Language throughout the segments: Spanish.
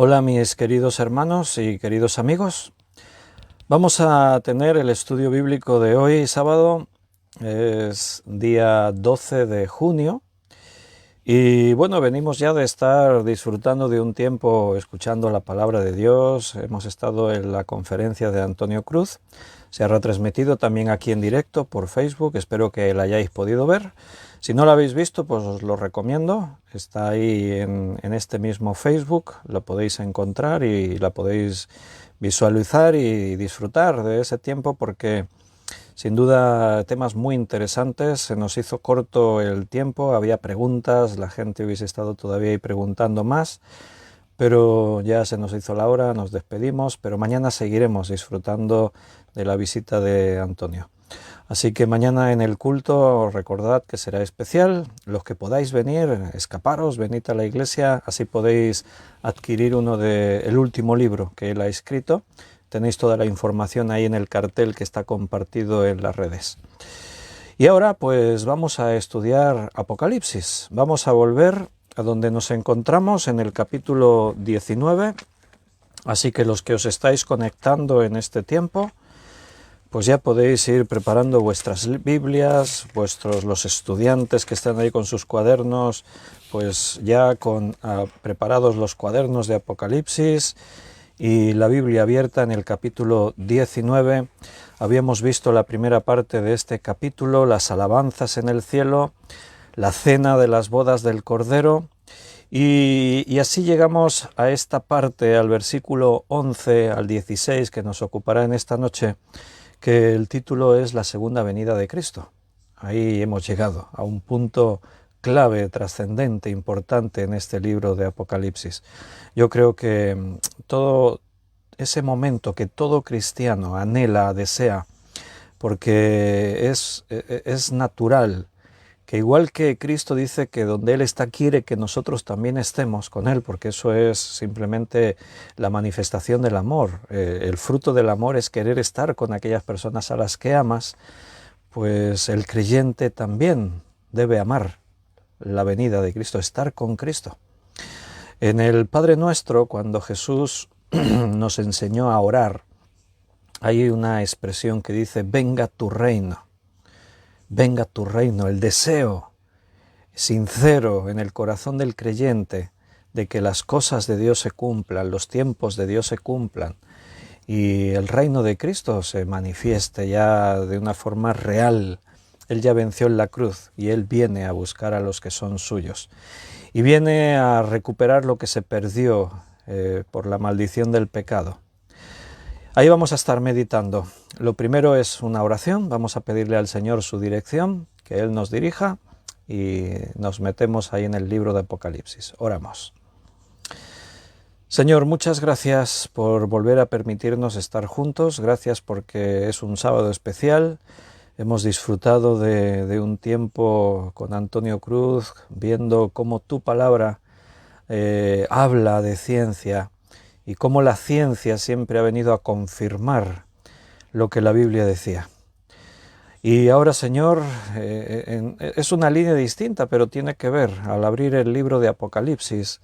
Hola mis queridos hermanos y queridos amigos. Vamos a tener el estudio bíblico de hoy, sábado, es día 12 de junio. Y bueno, venimos ya de estar disfrutando de un tiempo escuchando la palabra de Dios. Hemos estado en la conferencia de Antonio Cruz. Se ha retransmitido también aquí en directo por Facebook. Espero que la hayáis podido ver. Si no la habéis visto, pues os lo recomiendo. Está ahí en este mismo Facebook. Lo podéis encontrar y la podéis visualizar y disfrutar de ese tiempo porque sin duda temas muy interesantes. Se nos hizo corto el tiempo, había preguntas, la gente hubiese estado todavía ahí preguntando más, pero ya se nos hizo la hora, nos despedimos, pero mañana seguiremos disfrutando de la visita de Antonio. Así que mañana en el culto recordad que será especial. Los que podáis venir, escaparos, venid a la iglesia, así podéis adquirir el último libro que él ha escrito. Tenéis toda la información ahí en el cartel que está compartido en las redes. Y ahora pues vamos a estudiar Apocalipsis. Vamos a volver a donde nos encontramos en el capítulo 19. Así que los que os estáis conectando en este tiempo, pues ya podéis ir preparando vuestras Biblias, los estudiantes que están ahí con sus cuadernos, pues ya preparados los cuadernos de Apocalipsis y la Biblia abierta en el capítulo 19. Habíamos visto la primera parte de este capítulo, las alabanzas en el cielo, la cena de las bodas del Cordero, y así llegamos a esta parte, al versículo 11 al 16, que nos ocupará en esta noche, que el título es La segunda venida de Cristo. Ahí hemos llegado a un punto clave, trascendente, importante en este libro de Apocalipsis. Yo creo que todo ese momento que todo cristiano anhela, desea, porque es natural, que igual que Cristo dice que donde Él está quiere que nosotros también estemos con Él, porque eso es simplemente la manifestación del amor. El fruto del amor es querer estar con aquellas personas a las que amas, pues el creyente también debe amar la venida de Cristo, estar con Cristo. En el Padre Nuestro, cuando Jesús nos enseñó a orar, hay una expresión que dice, venga tu reino, el deseo sincero en el corazón del creyente de que las cosas de Dios se cumplan, los tiempos de Dios se cumplan y el reino de Cristo se manifieste ya de una forma real. Él ya venció en la cruz y Él viene a buscar a los que son suyos y viene a recuperar lo que se perdió por la maldición del pecado. Ahí vamos a estar meditando. Lo primero es una oración, vamos a pedirle al Señor su dirección, que Él nos dirija y nos metemos ahí en el libro de Apocalipsis. Oramos. Señor, muchas gracias por volver a permitirnos estar juntos, gracias porque es un sábado especial. Hemos disfrutado de un tiempo con Antonio Cruz, viendo cómo tu palabra habla de ciencia y cómo la ciencia siempre ha venido a confirmar lo que la Biblia decía. Y ahora, Señor, es una línea distinta, pero tiene que ver, al abrir el libro de Apocalipsis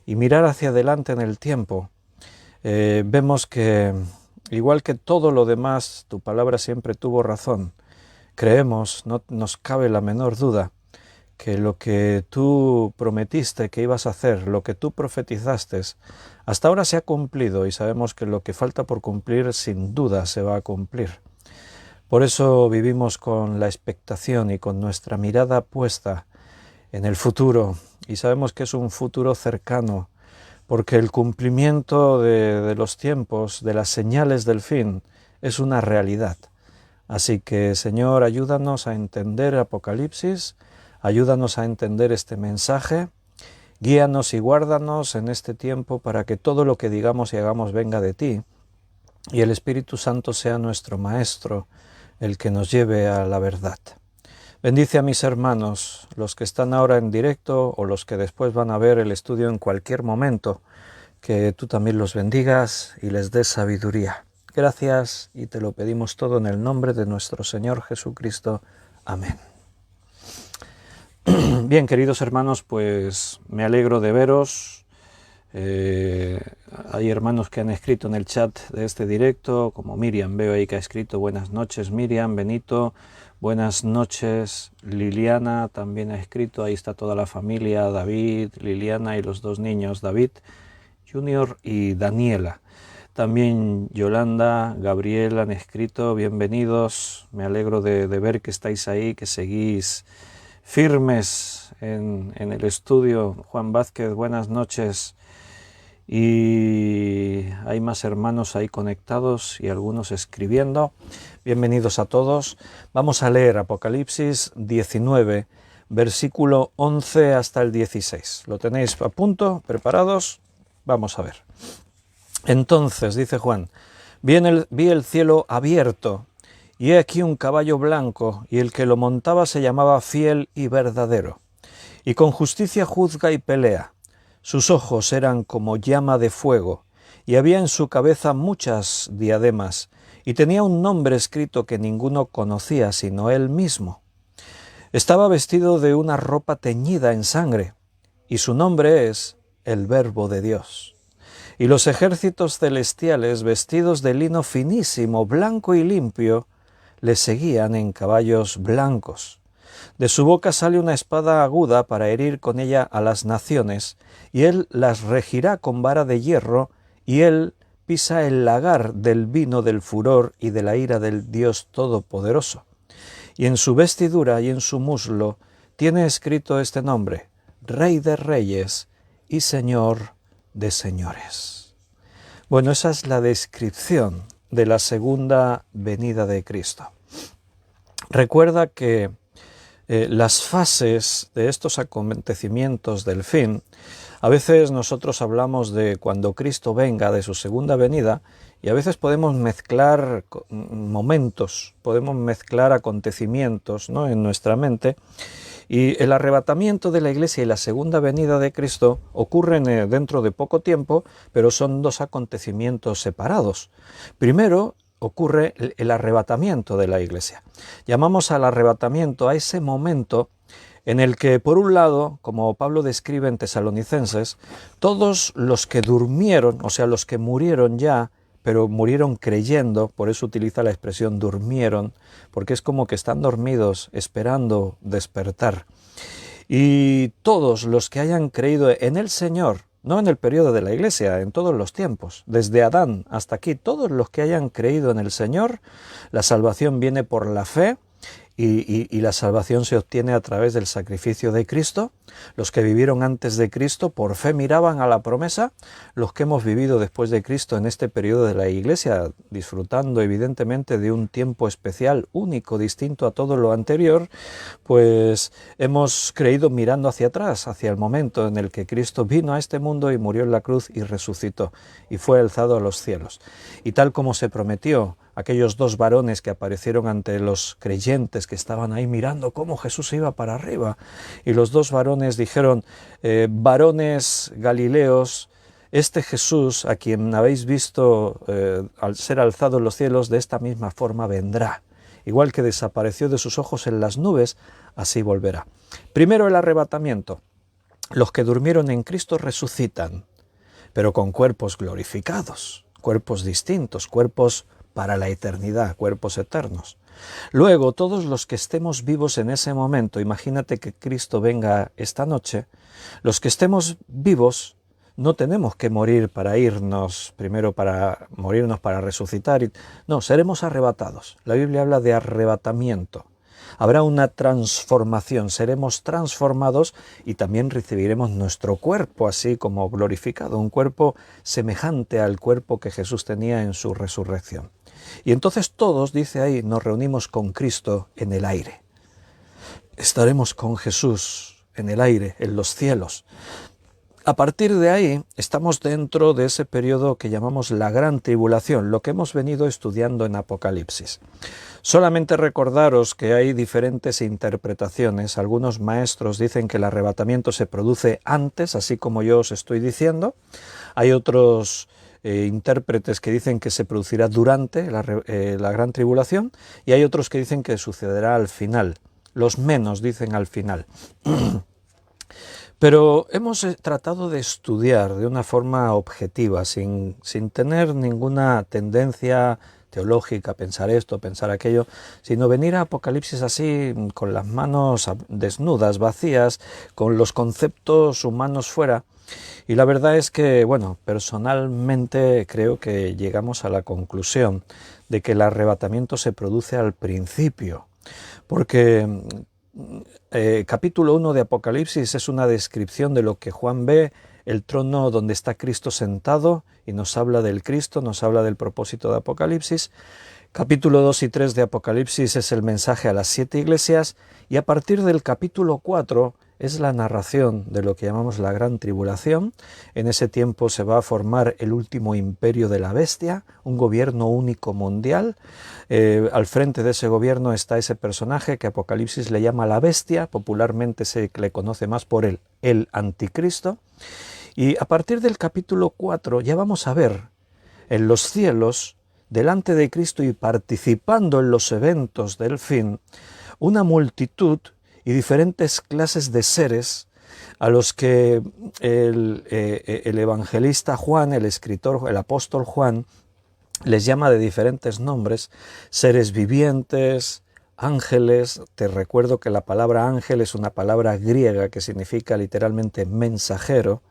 y mirar hacia adelante en el tiempo, vemos que, igual que todo lo demás, tu palabra siempre tuvo razón. Creemos, no nos cabe la menor duda, que lo que tú prometiste que ibas a hacer, lo que tú profetizaste, hasta ahora se ha cumplido y sabemos que lo que falta por cumplir sin duda se va a cumplir. Por eso vivimos con la expectación y con nuestra mirada puesta en el futuro y sabemos que es un futuro cercano porque el cumplimiento de los tiempos, de las señales del fin, es una realidad. Así que, Señor, ayúdanos a entender Apocalipsis, ayúdanos a entender este mensaje, guíanos y guárdanos en este tiempo para que todo lo que digamos y hagamos venga de ti y el Espíritu Santo sea nuestro Maestro, el que nos lleve a la verdad. Bendice a mis hermanos, los que están ahora en directo o los que después van a ver el estudio en cualquier momento, que tú también los bendigas y les des sabiduría. Gracias y te lo pedimos todo en el nombre de nuestro Señor Jesucristo. Amén. Bien, queridos hermanos, pues me alegro de veros. Hay hermanos que han escrito en el chat de este directo, como Miriam, veo ahí que ha escrito buenas noches Miriam, Benito, buenas noches Liliana, también ha escrito, ahí está toda la familia, David, Liliana y los dos niños, David Junior y Daniela. También Yolanda, Gabriel han escrito, bienvenidos, me alegro de ver que estáis ahí, que seguís firmes en el estudio. Juan Vázquez, buenas noches. Y hay más hermanos ahí conectados y algunos escribiendo. Bienvenidos a todos. Vamos a leer Apocalipsis 19, versículo 11 hasta el 16. ¿Lo tenéis a punto? ¿Preparados? Vamos a ver. Entonces, dice Juan, vi el cielo abierto, y he aquí un caballo blanco, y el que lo montaba se llamaba Fiel y Verdadero, y con justicia juzga y pelea. Sus ojos eran como llama de fuego, y había en su cabeza muchas diademas, y tenía un nombre escrito que ninguno conocía sino él mismo. Estaba vestido de una ropa teñida en sangre, y su nombre es el Verbo de Dios. Y los ejércitos celestiales, vestidos de lino finísimo, blanco y limpio, le seguían en caballos blancos. De su boca sale una espada aguda para herir con ella a las naciones, y él las regirá con vara de hierro, y él pisa el lagar del vino del furor y de la ira del Dios Todopoderoso. Y en su vestidura y en su muslo tiene escrito este nombre: Rey de Reyes y Señor de señores. Bueno, esa es la descripción de la segunda venida de Cristo. Recuerda que las fases de estos acontecimientos del fin, a veces nosotros hablamos de cuando Cristo venga, de su segunda venida, y a veces podemos mezclar momentos, podemos mezclar acontecimientos, ¿no?, en nuestra mente. Y el arrebatamiento de la Iglesia y la segunda venida de Cristo ocurren dentro de poco tiempo, pero son dos acontecimientos separados. Primero ocurre el arrebatamiento de la Iglesia. Llamamos al arrebatamiento a ese momento en el que, por un lado, como Pablo describe en Tesalonicenses, todos los que durmieron, o sea, los que murieron ya, pero murieron creyendo, por eso utiliza la expresión durmieron, porque es como que están dormidos esperando despertar. Y todos los que hayan creído en el Señor, no en el periodo de la Iglesia, en todos los tiempos, desde Adán hasta aquí, todos los que hayan creído en el Señor, la salvación viene por la fe, y la salvación se obtiene a través del sacrificio de Cristo. Los que vivieron antes de Cristo por fe miraban a la promesa. Los que hemos vivido después de Cristo en este periodo de la Iglesia, disfrutando evidentemente de un tiempo especial, único, distinto a todo lo anterior, pues hemos creído mirando hacia atrás, hacia el momento en el que Cristo vino a este mundo y murió en la cruz y resucitó y fue alzado a los cielos. Y tal como se prometió, aquellos dos varones que aparecieron ante los creyentes que estaban ahí mirando cómo Jesús iba para arriba, y los dos varones dijeron: varones galileos, este Jesús a quien habéis visto al ser alzado en los cielos, de esta misma forma vendrá. Igual que desapareció de sus ojos en las nubes, así volverá. Primero el arrebatamiento. Los que durmieron en Cristo resucitan, pero con cuerpos glorificados, cuerpos distintos, cuerpos para la eternidad, cuerpos eternos. Luego, todos los que estemos vivos en ese momento, imagínate que Cristo venga esta noche, los que estemos vivos no tenemos que morir para irnos, primero para morirnos para resucitar, no, seremos arrebatados. La Biblia habla de arrebatamiento. Habrá una transformación, seremos transformados y también recibiremos nuestro cuerpo así como glorificado, un cuerpo semejante al cuerpo que Jesús tenía en su resurrección. Y entonces todos, dice ahí, nos reunimos con Cristo en el aire. Estaremos con Jesús en el aire, en los cielos. A partir de ahí estamos dentro de ese periodo que llamamos la Gran Tribulación, lo que hemos venido estudiando en Apocalipsis. Solamente recordaros que hay diferentes interpretaciones. Algunos maestros dicen que el arrebatamiento se produce antes, así como yo os estoy diciendo. Hay otros intérpretes que dicen que se producirá durante la Gran Tribulación, y hay otros que dicen que sucederá al final. Los menos dicen al final. Pero hemos tratado de estudiar de una forma objetiva, sin tener ninguna tendencia teológica, pensar esto, pensar aquello, sino venir a Apocalipsis así, con las manos desnudas, vacías, con los conceptos humanos fuera. Y la verdad es que, bueno, personalmente creo que llegamos a la conclusión de que el arrebatamiento se produce al principio, porque capítulo 1 de Apocalipsis es una descripción de lo que Juan ve, el trono donde está Cristo sentado, y nos habla del Cristo, nos habla del propósito de Apocalipsis. Capítulo 2 y 3 de Apocalipsis es el mensaje a las 7 iglesias, y a partir del capítulo 4 es la narración de lo que llamamos la Gran Tribulación. En ese tiempo se va a formar el último imperio de la bestia, un gobierno único mundial. Al frente de ese gobierno está ese personaje que Apocalipsis le llama la bestia, popularmente se le conoce más por el anticristo. Y a partir del capítulo 4 ya vamos a ver en los cielos, delante de Cristo y participando en los eventos del fin, una multitud y diferentes clases de seres a los que el evangelista Juan, el escritor, el apóstol Juan, les llama de diferentes nombres: seres vivientes, ángeles. Te recuerdo que la palabra ángel es una palabra griega que significa literalmente mensajero.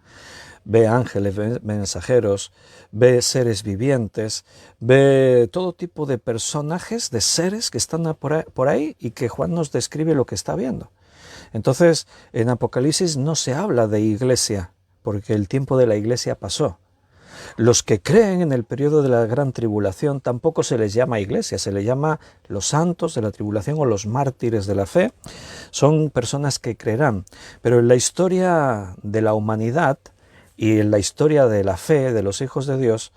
Ve ángeles, ve mensajeros, ve seres vivientes, ve todo tipo de personajes, de seres que están por ahí y que Juan nos describe lo que está viendo. Entonces, en Apocalipsis no se habla de iglesia, porque el tiempo de la iglesia pasó. Los que creen en el periodo de la gran tribulación tampoco se les llama iglesia, se les llama los santos de la tribulación o los mártires de la fe. Son personas que creerán, pero en la historia de la humanidad y en la historia de la fe de los hijos de Dios,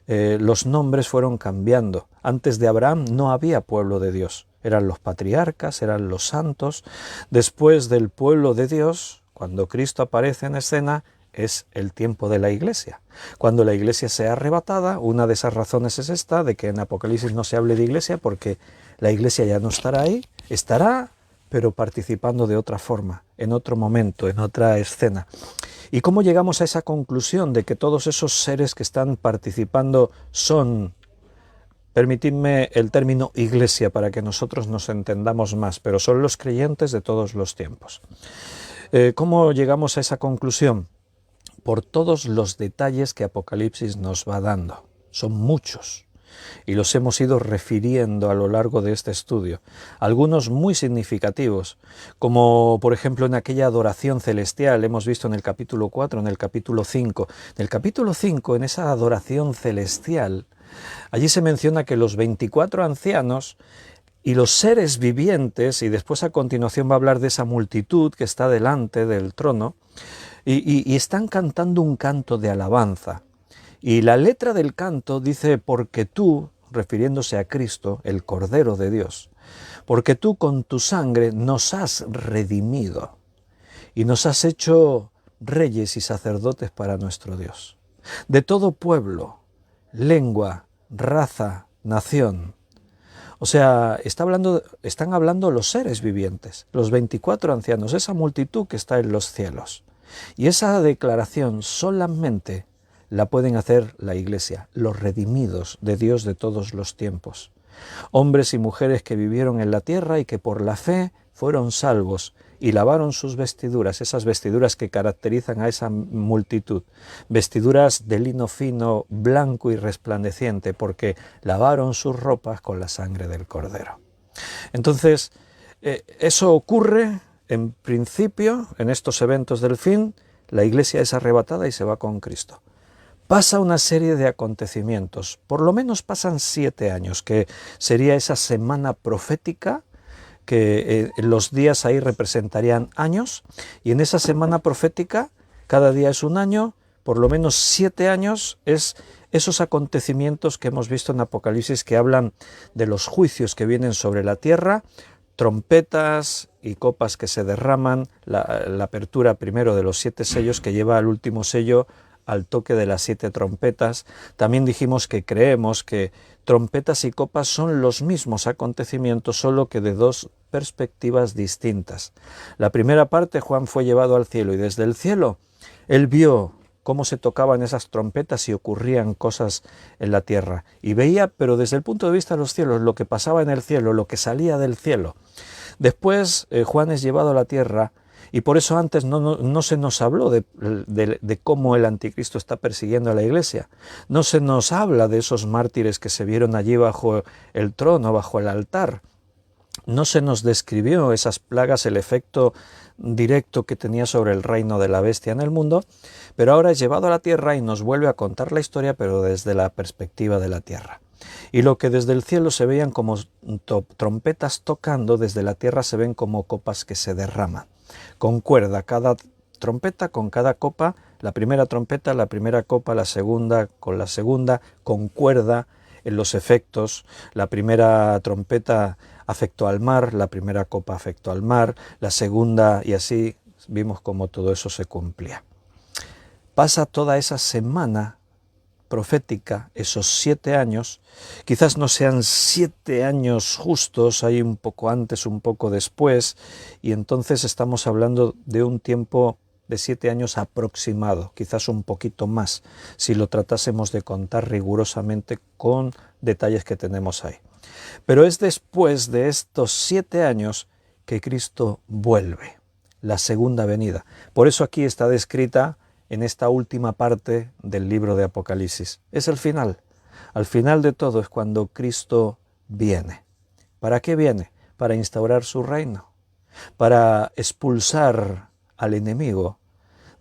los nombres fueron cambiando. Antes de Abraham no había pueblo de Dios, eran los patriarcas, eran los santos. Después del pueblo de Dios, cuando Cristo aparece en escena, es el tiempo de la iglesia. Cuando la iglesia sea arrebatada, una de esas razones es esta, de que en Apocalipsis no se hable de iglesia, porque la iglesia ya no estará ahí, estará, pero participando de otra forma, en otro momento, en otra escena. ¿Y cómo llegamos a esa conclusión de que todos esos seres que están participando son, permitidme el término iglesia para que nosotros nos entendamos más, pero son los creyentes de todos los tiempos? ¿Cómo llegamos a esa conclusión? Por todos los detalles que Apocalipsis nos va dando. Son muchos y los hemos ido refiriendo a lo largo de este estudio. Algunos muy significativos, como por ejemplo en aquella adoración celestial, hemos visto en el capítulo 4, en el capítulo 5. En el capítulo 5, en esa adoración celestial, allí se menciona que los 24 ancianos y los seres vivientes, y después a continuación va a hablar de esa multitud que está delante del trono, y están cantando un canto de alabanza. Y la letra del canto dice: porque tú, refiriéndose a Cristo, el Cordero de Dios, porque tú con tu sangre nos has redimido y nos has hecho reyes y sacerdotes para nuestro Dios, de todo pueblo, lengua, raza, nación. O sea, están hablando los seres vivientes, los 24 ancianos, esa multitud que está en los cielos. Y esa declaración solamente la pueden hacer la Iglesia, los redimidos de Dios de todos los tiempos. Hombres y mujeres que vivieron en la tierra y que por la fe fueron salvos y lavaron sus vestiduras, esas vestiduras que caracterizan a esa multitud, vestiduras de lino fino, blanco y resplandeciente, porque lavaron sus ropas con la sangre del Cordero. Entonces, eso ocurre. En principio, en estos eventos del fin, la iglesia es arrebatada y se va con Cristo. Pasa una serie de acontecimientos, por lo menos pasan 7 años, que sería esa semana profética, que los días ahí representarían años, y en esa semana profética, cada día es un año, por lo menos 7 años es esos acontecimientos que hemos visto en Apocalipsis, que hablan de los juicios que vienen sobre la tierra, trompetas y copas que se derraman, la apertura primero de los 7 sellos que lleva al último sello al toque de las 7 trompetas. También dijimos que creemos que trompetas y copas son los mismos acontecimientos, solo que de 2 perspectivas distintas. La primera parte, Juan fue llevado al cielo y desde el cielo él vio cómo se tocaban esas trompetas y ocurrían cosas en la tierra. Y veía, pero desde el punto de vista de los cielos, lo que pasaba en el cielo, lo que salía del cielo. Después Juan es llevado a la tierra y por eso antes no se nos habló de cómo el anticristo está persiguiendo a la iglesia. No se nos habla de esos mártires que se vieron allí bajo el trono, bajo el altar. No se nos describió esas plagas, el efecto directo que tenía sobre el reino de la bestia en el mundo, pero ahora es llevado a la tierra y nos vuelve a contar la historia, pero desde la perspectiva de la tierra. Y lo que desde el cielo se veían como trompetas tocando, desde la tierra se ven como copas que se derraman. Con cuerda, cada trompeta con cada copa, la primera trompeta, la primera copa, la segunda con la segunda, con cuerda en los efectos. La primera trompeta afectó al mar, la primera copa afectó al mar, la segunda, y así vimos cómo todo eso se cumplía. Pasa toda esa semana profética, esos 7 años, quizás no sean 7 años justos, hay un poco antes, un poco después, y entonces estamos hablando de un tiempo de 7 años aproximado, quizás un poquito más, si lo tratásemos de contar rigurosamente con detalles que tenemos ahí. Pero es después de estos 7 años que Cristo vuelve, la segunda venida. Por eso aquí está descrita en esta última parte del libro de Apocalipsis. Es el final. Al final de todo es cuando Cristo viene. ¿Para qué viene? Para instaurar su reino, para expulsar al enemigo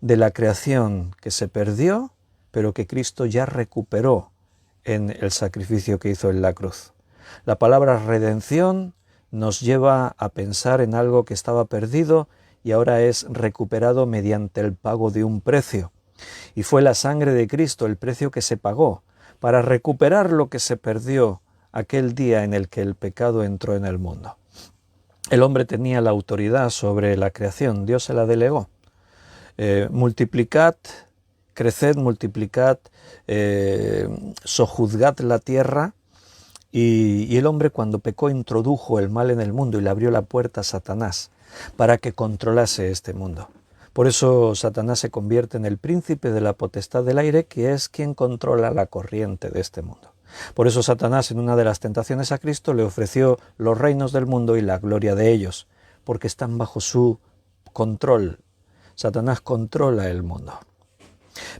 de la creación que se perdió, pero que Cristo ya recuperó en el sacrificio que hizo en la cruz. La palabra redención nos lleva a pensar en algo que estaba perdido y ahora es recuperado mediante el pago de un precio. Y fue la sangre de Cristo el precio que se pagó para recuperar lo que se perdió aquel día en el que el pecado entró en el mundo. El hombre tenía la autoridad sobre la creación, Dios se la delegó. Multiplicad, creced, multiplicad, sojuzgad la tierra. Y el hombre cuando pecó introdujo el mal en el mundo y le abrió la puerta a Satanás para que controlase este mundo. Por eso Satanás se convierte en el príncipe de la potestad del aire, que es quien controla la corriente de este mundo. Por eso Satanás en una de las tentaciones a Cristo le ofreció los reinos del mundo y la gloria de ellos, porque están bajo su control. Satanás controla el mundo.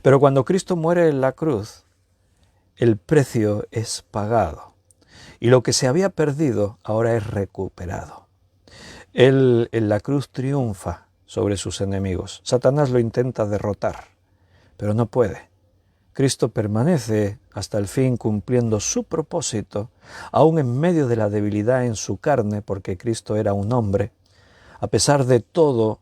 Pero cuando Cristo muere en la cruz, el precio es pagado. Y lo que se había perdido ahora es recuperado. Él en la cruz triunfa sobre sus enemigos. Satanás lo intenta derrotar, pero no puede. Cristo permanece hasta el fin cumpliendo su propósito, aún en medio de la debilidad en su carne, porque Cristo era un hombre. A pesar de todo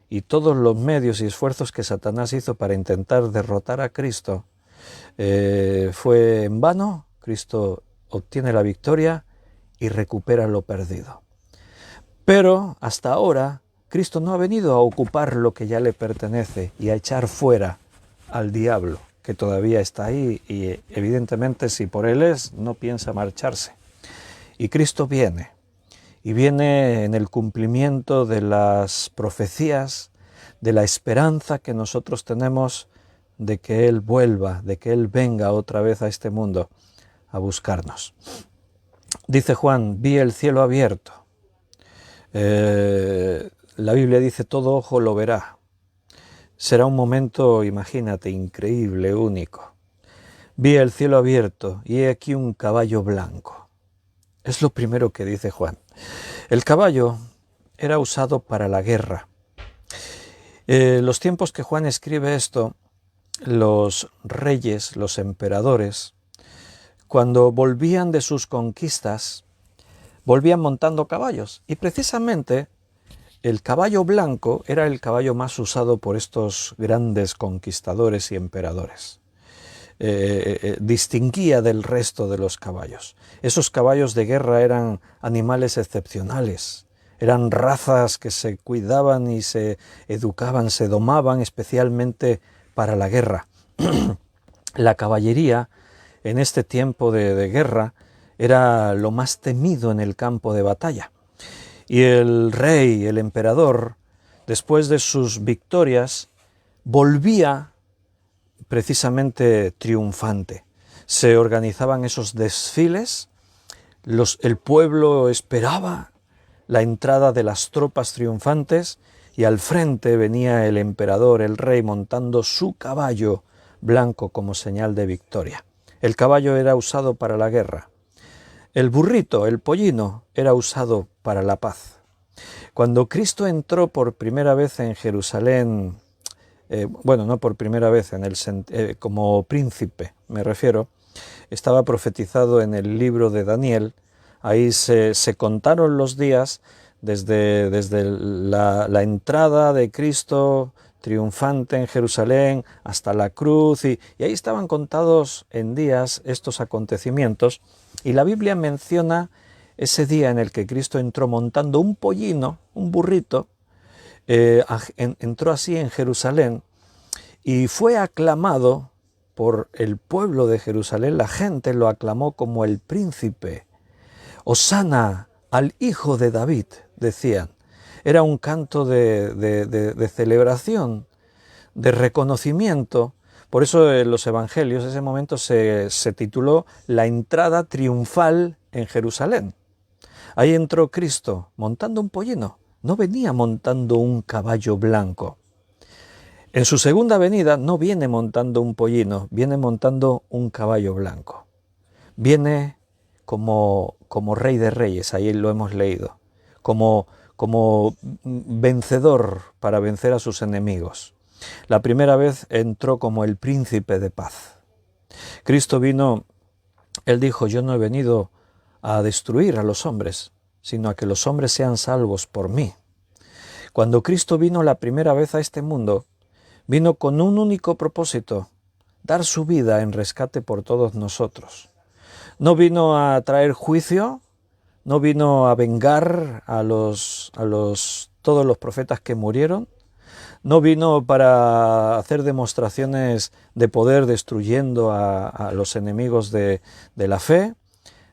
y todos los medios y esfuerzos que Satanás hizo para intentar derrotar a Cristo, fue en vano. Cristo obtiene la victoria y recupera lo perdido. Pero hasta ahora Cristo no ha venido a ocupar lo que ya le pertenece y a echar fuera al diablo, que todavía está ahí y evidentemente si por él es, no piensa marcharse. Y Cristo viene, y viene en el cumplimiento de las profecías, de la esperanza que nosotros tenemos de que Él vuelva, de que Él venga otra vez a este mundo a buscarnos. Dice Juan, vi el cielo abierto. La Biblia dice, todo ojo lo verá. Será un momento, imagínate, increíble, único. Vi el cielo abierto y he aquí un caballo blanco. Es lo primero que dice Juan. El caballo era usado para la guerra. Los tiempos que Juan escribe esto, los reyes, los emperadores, cuando volvían de sus conquistas, volvían montando caballos. Y precisamente el caballo blanco era el caballo más usado por estos grandes conquistadores y emperadores. Distinguía del resto de los caballos. Esos caballos de guerra eran animales excepcionales. Eran razas que se cuidaban y se educaban, se domaban especialmente para la guerra. La caballería en este tiempo de guerra era lo más temido en el campo de batalla. Y el rey, el emperador, después de sus victorias, volvía precisamente triunfante. Se organizaban esos desfiles, el pueblo esperaba la entrada de las tropas triunfantes y al frente venía el emperador, el rey, montando su caballo blanco como señal de victoria. El caballo era usado para la guerra. El burrito, el pollino, era usado para la paz. Cuando Cristo entró por primera vez en Jerusalén, no por primera vez, como príncipe me refiero, estaba profetizado en el libro de Daniel. Ahí se contaron los días desde la entrada de Cristo triunfante en Jerusalén hasta la cruz, y ahí estaban contados en días estos acontecimientos, y la Biblia menciona ese día en el que Cristo entró montando un pollino, un burrito, entró así en Jerusalén y fue aclamado por el pueblo de Jerusalén. La gente lo aclamó como el príncipe. Hosana al hijo de David, decían. Era un canto de celebración, de reconocimiento. Por eso en los evangelios ese momento se tituló La entrada triunfal en Jerusalén. Ahí entró Cristo montando un pollino, no venía montando un caballo blanco. En su segunda venida no viene montando un pollino, viene montando un caballo blanco. Viene como rey de reyes, ahí lo hemos leído, como vencedor para vencer a sus enemigos. La primera vez entró como el príncipe de paz. Cristo vino, él dijo, yo no he venido a destruir a los hombres, sino a que los hombres sean salvos por mí. Cuando Cristo vino la primera vez a este mundo, vino con un único propósito, dar su vida en rescate por todos nosotros. No vino a traer juicio, no vino a vengar a todos los profetas que murieron, no vino para hacer demostraciones de poder destruyendo a los enemigos de la fe.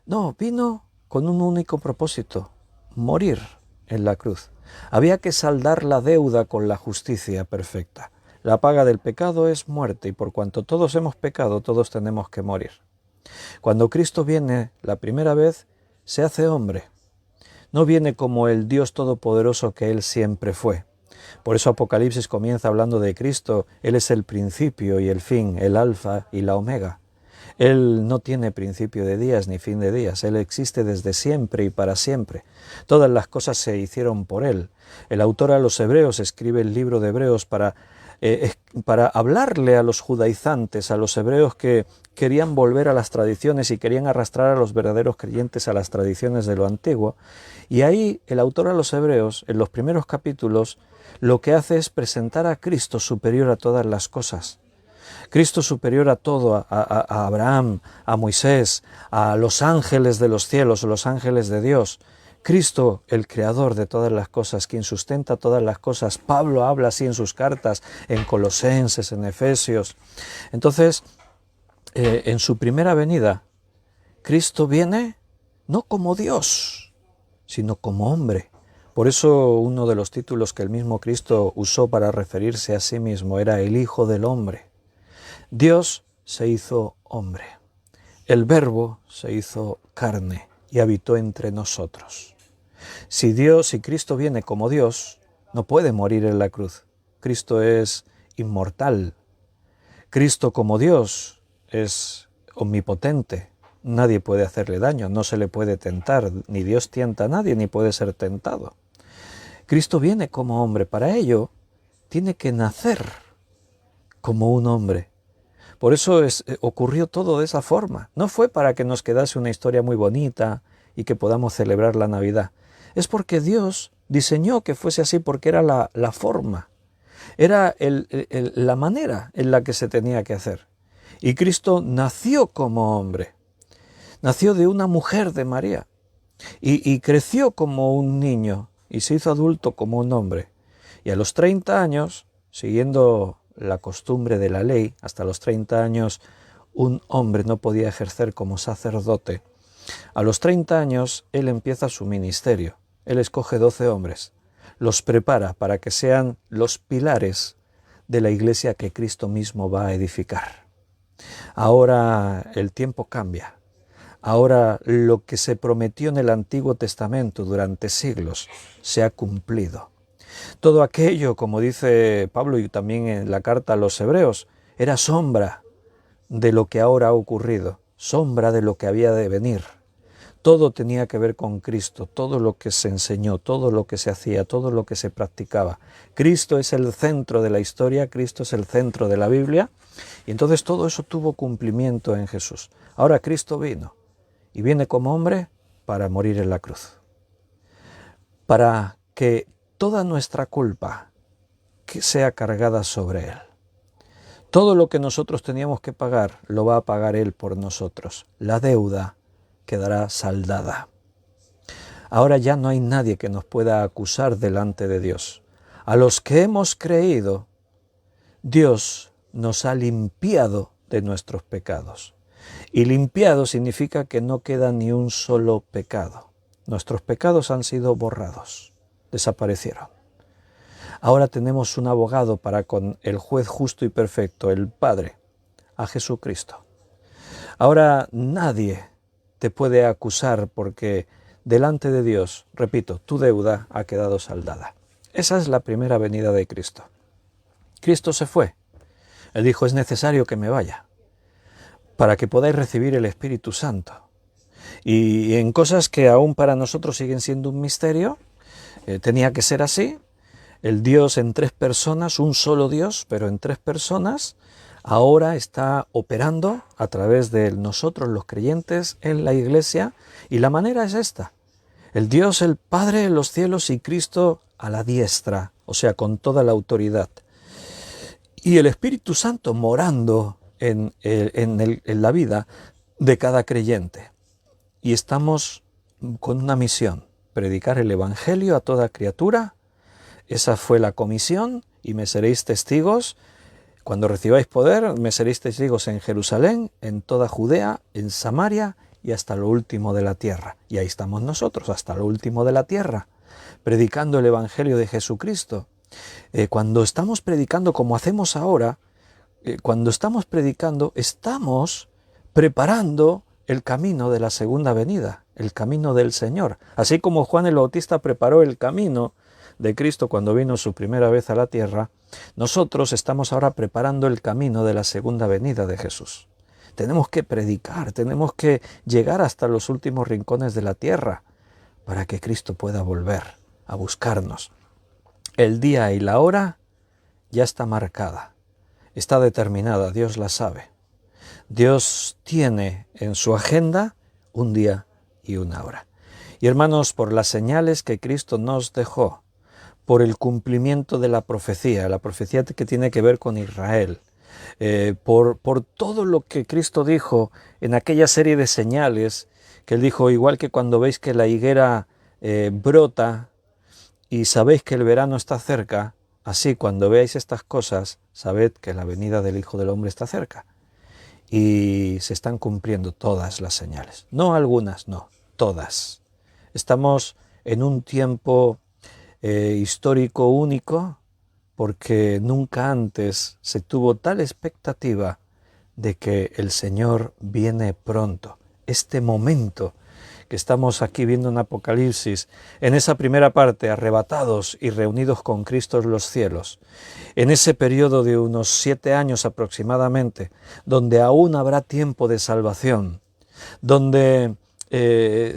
No, vino con un único propósito, morir en la cruz. Había que saldar la deuda con la justicia perfecta. La paga del pecado es muerte, y por cuanto todos hemos pecado, todos tenemos que morir. Cuando Cristo viene la primera vez, se hace hombre. No viene como el Dios todopoderoso que Él siempre fue. Por eso Apocalipsis comienza hablando de Cristo. Él es el principio y el fin, el alfa y la omega. Él no tiene principio de días ni fin de días. Él existe desde siempre y para siempre. Todas las cosas se hicieron por Él. El autor a los Hebreos escribe el libro de Hebreos para hablarle a los judaizantes, a los hebreos que querían volver a las tradiciones y querían arrastrar a los verdaderos creyentes a las tradiciones de lo antiguo. Y ahí el autor a los Hebreos, en los primeros capítulos, lo que hace es presentar a Cristo superior a todas las cosas. Cristo superior a todo, a Abraham, a Moisés, a los ángeles de los cielos, los ángeles de Dios. Cristo, el creador de todas las cosas, quien sustenta todas las cosas. Pablo habla así en sus cartas, en Colosenses, en Efesios. Entonces, en su primera venida, Cristo viene no como Dios, sino como hombre. Por eso uno de los títulos que el mismo Cristo usó para referirse a sí mismo era el Hijo del Hombre. Dios se hizo hombre. El Verbo se hizo carne y habitó entre nosotros. Si Cristo viene como Dios, no puede morir en la cruz. Cristo es inmortal. Cristo como Dios es omnipotente. Nadie puede hacerle daño, no se le puede tentar. Ni Dios tienta a nadie, ni puede ser tentado. Cristo viene como hombre. Para ello, tiene que nacer como un hombre. Por eso ocurrió todo de esa forma. No fue para que nos quedase una historia muy bonita y que podamos celebrar la Navidad. Es porque Dios diseñó que fuese así, porque era la forma. Era la manera en la que se tenía que hacer. Y Cristo nació como hombre. Nació de una mujer, de María. Y creció como un niño y se hizo adulto como un hombre. Y a los 30 años, siguiendo la costumbre de la ley, hasta los 30 años un hombre no podía ejercer como sacerdote. A los 30 años él empieza su ministerio. Él escoge 12 hombres, los prepara para que sean los pilares de la iglesia que Cristo mismo va a edificar. Ahora el tiempo cambia. Ahora lo que se prometió en el Antiguo Testamento durante siglos se ha cumplido. Todo aquello, como dice Pablo y también en la carta a los Hebreos, era sombra de lo que ahora ha ocurrido, sombra de lo que había de venir. Todo tenía que ver con Cristo, todo lo que se enseñó, todo lo que se hacía, todo lo que se practicaba. Cristo es el centro de la historia, Cristo es el centro de la Biblia, y entonces todo eso tuvo cumplimiento en Jesús. Ahora Cristo vino, y viene como hombre para morir en la cruz, para que toda nuestra culpa que sea cargada sobre Él. Todo lo que nosotros teníamos que pagar, lo va a pagar Él por nosotros. La deuda quedará saldada. Ahora ya no hay nadie que nos pueda acusar delante de Dios. A los que hemos creído, Dios nos ha limpiado de nuestros pecados. Y limpiado significa que no queda ni un solo pecado. Nuestros pecados han sido borrados, desaparecieron. Ahora tenemos un abogado para con el juez justo y perfecto, el Padre, a Jesucristo. Ahora nadie te puede acusar porque delante de Dios, repito, tu deuda ha quedado saldada. Esa es la primera venida de Cristo. Cristo se fue. Él dijo, es necesario que me vaya para que podáis recibir el Espíritu Santo. Y en cosas que aún para nosotros siguen siendo un misterio, tenía que ser así. El Dios en tres personas, un solo Dios, pero en tres personas, ahora está operando a través de nosotros los creyentes en la iglesia, y la manera es esta: el Dios, el Padre de los cielos y Cristo a la diestra, o sea, con toda la autoridad, y el Espíritu Santo morando en la vida de cada creyente. Y estamos con una misión: predicar el Evangelio a toda criatura. Esa fue la comisión, y me seréis testigos. Cuando recibáis poder, me seréis testigos en Jerusalén, en toda Judea, en Samaria y hasta lo último de la tierra. Y ahí estamos nosotros, hasta lo último de la tierra, predicando el Evangelio de Jesucristo. Cuando estamos predicando como hacemos ahora, cuando estamos predicando, estamos preparando el camino de la segunda venida, el camino del Señor. Así como Juan el Bautista preparó el camino de Cristo cuando vino su primera vez a la tierra, nosotros estamos ahora preparando el camino de la segunda venida de Jesús. Tenemos que predicar, tenemos que llegar hasta los últimos rincones de la tierra para que Cristo pueda volver a buscarnos. El día y la hora ya está marcada, está determinada, Dios la sabe. Dios tiene en su agenda un día y una hora. Y hermanos, por las señales que Cristo nos dejó, por el cumplimiento de la profecía que tiene que ver con Israel, por todo lo que Cristo dijo en aquella serie de señales, que Él dijo, igual que cuando veis que la higuera brota y sabéis que el verano está cerca, así cuando veáis estas cosas, sabed que la venida del Hijo del Hombre está cerca. Y se están cumpliendo todas las señales, no algunas, no, todas. Estamos en un tiempo histórico único, porque nunca antes se tuvo tal expectativa de que el Señor viene pronto. Este momento que estamos aquí viendo en Apocalipsis, en esa primera parte, arrebatados y reunidos con Cristo en los cielos, en ese periodo de unos 7 años aproximadamente, donde aún habrá tiempo de salvación, donde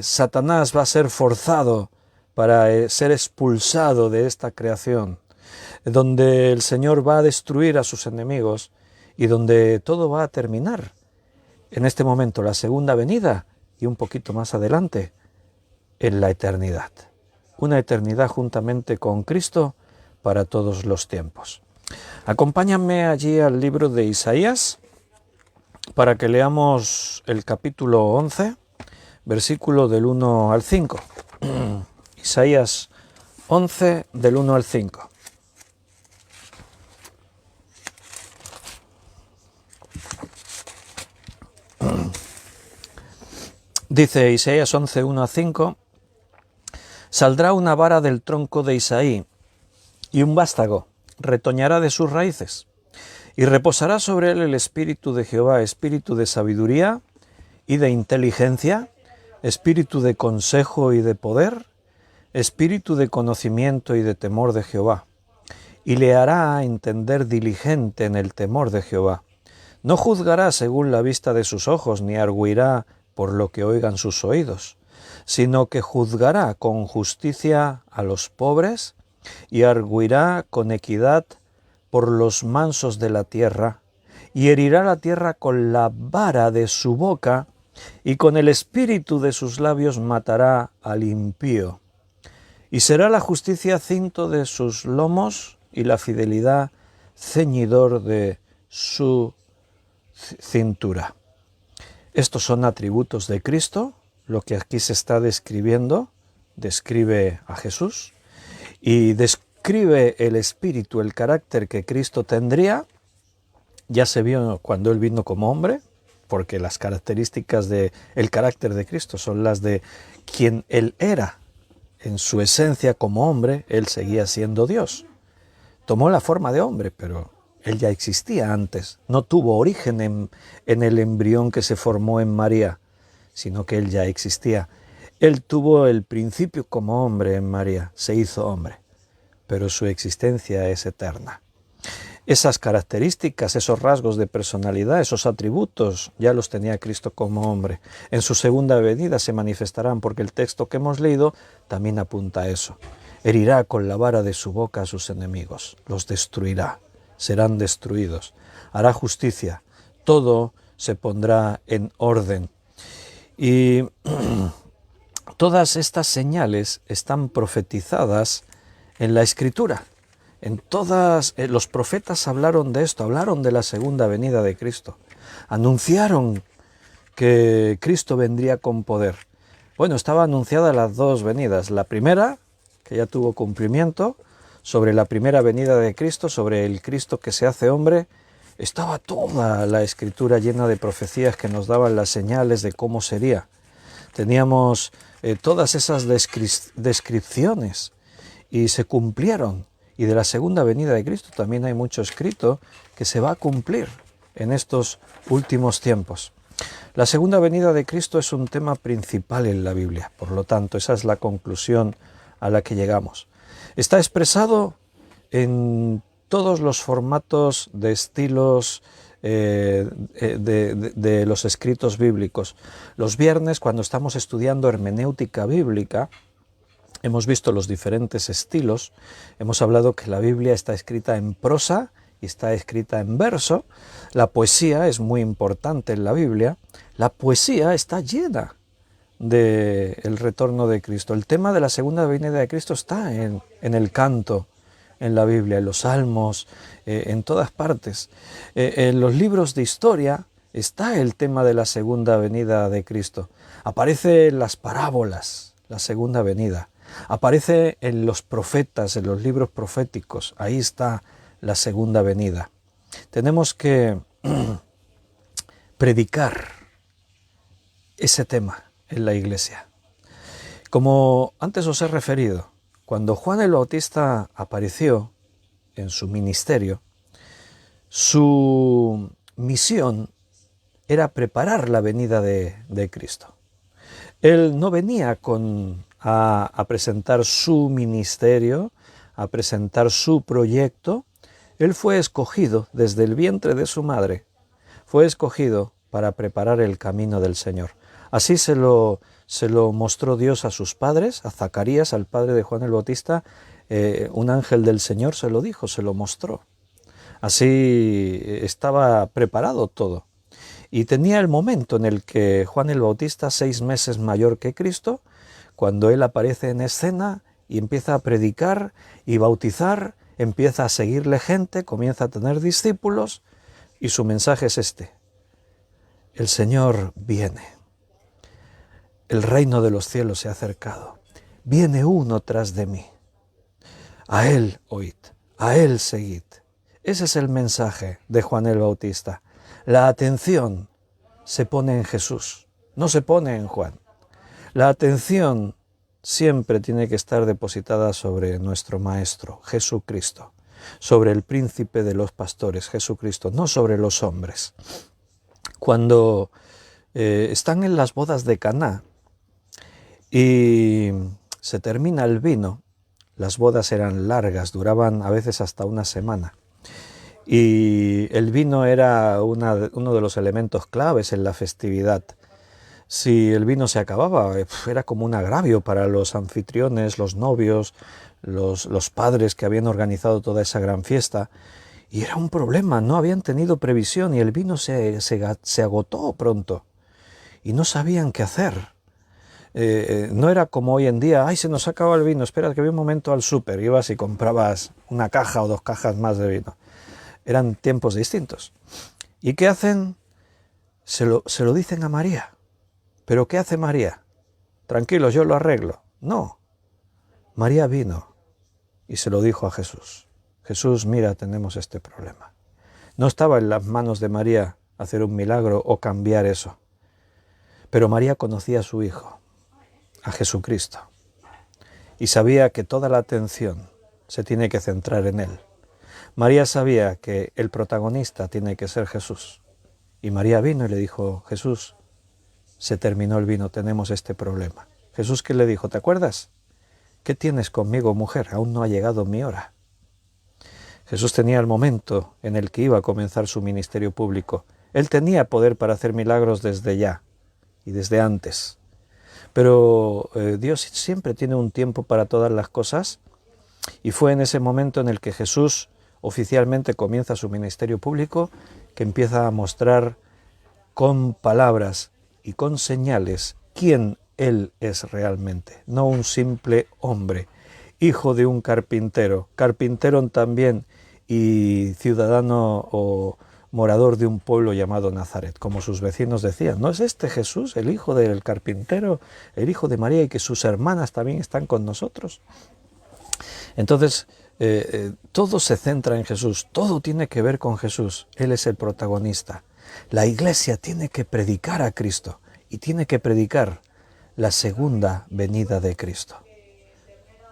Satanás va a ser forzado para ser expulsado de esta creación, donde el Señor va a destruir a sus enemigos y donde todo va a terminar. En este momento, la segunda venida y un poquito más adelante, en la eternidad. Una eternidad juntamente con Cristo para todos los tiempos. Acompáñame allí al libro de Isaías para que leamos el capítulo 11, versículo del 1 al 5. Isaías 11, del 1 al 5. Dice Isaías 11, 1 a 5, Saldrá una vara del tronco de Isaí, y un vástago retoñará de sus raíces. Y reposará sobre él el espíritu de Jehová, espíritu de sabiduría y de inteligencia, espíritu de consejo y de poder, espíritu de conocimiento y de temor de Jehová. Y le hará entender diligente en el temor de Jehová. No juzgará según la vista de sus ojos, ni argüirá por lo que oigan sus oídos, sino que juzgará con justicia a los pobres y argüirá con equidad por los mansos de la tierra, y herirá la tierra con la vara de su boca, y con el espíritu de sus labios matará al impío. Y será la justicia cinto de sus lomos, y la fidelidad ceñidor de su cintura. Estos son atributos de Cristo, lo que aquí se está describiendo, describe a Jesús, y describe el espíritu, el carácter que Cristo tendría. Ya se vio cuando Él vino como hombre, porque las características del carácter de Cristo son las de quien Él era. En su esencia como hombre, Él seguía siendo Dios. Tomó la forma de hombre, pero Él ya existía antes. No tuvo origen en el embrión que se formó en María, sino que Él ya existía. Él tuvo el principio como hombre en María, se hizo hombre, pero su existencia es eterna. Esas características, esos rasgos de personalidad, esos atributos, ya los tenía Cristo como hombre. En su segunda venida se manifestarán, porque el texto que hemos leído también apunta a eso. Herirá con la vara de su boca a sus enemigos, los destruirá, serán destruidos. Hará justicia, todo se pondrá en orden. Y todas estas señales están profetizadas en la Escritura. Los profetas hablaron de esto, hablaron de la segunda venida de Cristo. Anunciaron que Cristo vendría con poder. Bueno, estaba anunciada las dos venidas. La primera, que ya tuvo cumplimiento, sobre la primera venida de Cristo, sobre el Cristo que se hace hombre, estaba toda la Escritura llena de profecías que nos daban las señales de cómo sería. Teníamos todas esas descripciones y se cumplieron. Y de la segunda venida de Cristo también hay mucho escrito que se va a cumplir en estos últimos tiempos. La segunda venida de Cristo es un tema principal en la Biblia, por lo tanto, esa es la conclusión a la que llegamos. Está expresado en todos los formatos de estilos de los escritos bíblicos. Los viernes, cuando estamos estudiando hermenéutica bíblica, hemos visto los diferentes estilos, hemos hablado que la Biblia está escrita en prosa y está escrita en verso. La poesía es muy importante en la Biblia. La poesía está llena del retorno de Cristo. El tema de la segunda venida de Cristo está en el canto, en la Biblia, en los salmos, en todas partes. En los libros de historia está el tema de la segunda venida de Cristo. Aparece en las parábolas, la segunda venida. Aparece en los profetas, en los libros proféticos. Ahí está la segunda venida. Tenemos que predicar ese tema en la iglesia. Como antes os he referido, cuando Juan el Bautista apareció en su ministerio, su misión era preparar la venida de Cristo. Él no venía a presentar su ministerio, a presentar su proyecto. Él fue escogido desde el vientre de su madre, fue escogido para preparar el camino del Señor. Así se lo mostró Dios a sus padres, a Zacarías, al padre de Juan el Bautista. Un ángel del Señor se lo dijo, se lo mostró. Así estaba preparado todo. Y tenía el momento en el que Juan el Bautista, 6 meses mayor que Cristo, cuando él aparece en escena y empieza a predicar y bautizar, empieza a seguirle gente, comienza a tener discípulos, y su mensaje es este: el Señor viene, el reino de los cielos se ha acercado, viene uno tras de mí, a él oíd, a él seguid. Ese es el mensaje de Juan el Bautista. La atención se pone en Jesús, no se pone en Juan. La atención siempre tiene que estar depositada sobre nuestro Maestro, Jesucristo, sobre el príncipe de los pastores, Jesucristo, no sobre los hombres. Cuando están en las bodas de Caná y se termina el vino, las bodas eran largas, duraban a veces hasta una semana. Y el vino era uno de los elementos claves en la festividad. Si el vino se acababa, era como un agravio para los anfitriones, los novios, los padres que habían organizado toda esa gran fiesta. Y era un problema, no habían tenido previsión y el vino se agotó pronto. Y no sabían qué hacer. No era como hoy en día, ¡ay, se nos acaba el vino! Espera, que voy un momento al súper. Ibas y comprabas una caja o 2 cajas más de vino. Eran tiempos distintos. ¿Y qué hacen? Se lo dicen a María. ¿Pero qué hace María? Tranquilos, yo lo arreglo. No. María vino y se lo dijo a Jesús. Jesús, mira, tenemos este problema. No estaba en las manos de María hacer un milagro o cambiar eso. Pero María conocía a su Hijo, a Jesucristo, y sabía que toda la atención se tiene que centrar en Él. María sabía que el protagonista tiene que ser Jesús. Y María vino y le dijo, Jesús, se terminó el vino, tenemos este problema. Jesús, ¿qué le dijo? ¿Te acuerdas? ¿Qué tienes conmigo, mujer? Aún no ha llegado mi hora. Jesús tenía el momento en el que iba a comenzar su ministerio público. Él tenía poder para hacer milagros desde ya y desde antes. Pero Dios siempre tiene un tiempo para todas las cosas y fue en ese momento en el que Jesús oficialmente comienza su ministerio público que empieza a mostrar con palabras y con señales quién Él es realmente, no un simple hombre, hijo de un carpintero también y ciudadano o morador de un pueblo llamado Nazaret, como sus vecinos decían, ¿no es este Jesús, el hijo del carpintero, el hijo de María y que sus hermanas también están con nosotros? Entonces, todo se centra en Jesús, todo tiene que ver con Jesús, Él es el protagonista. La Iglesia tiene que predicar a Cristo y tiene que predicar la segunda venida de Cristo.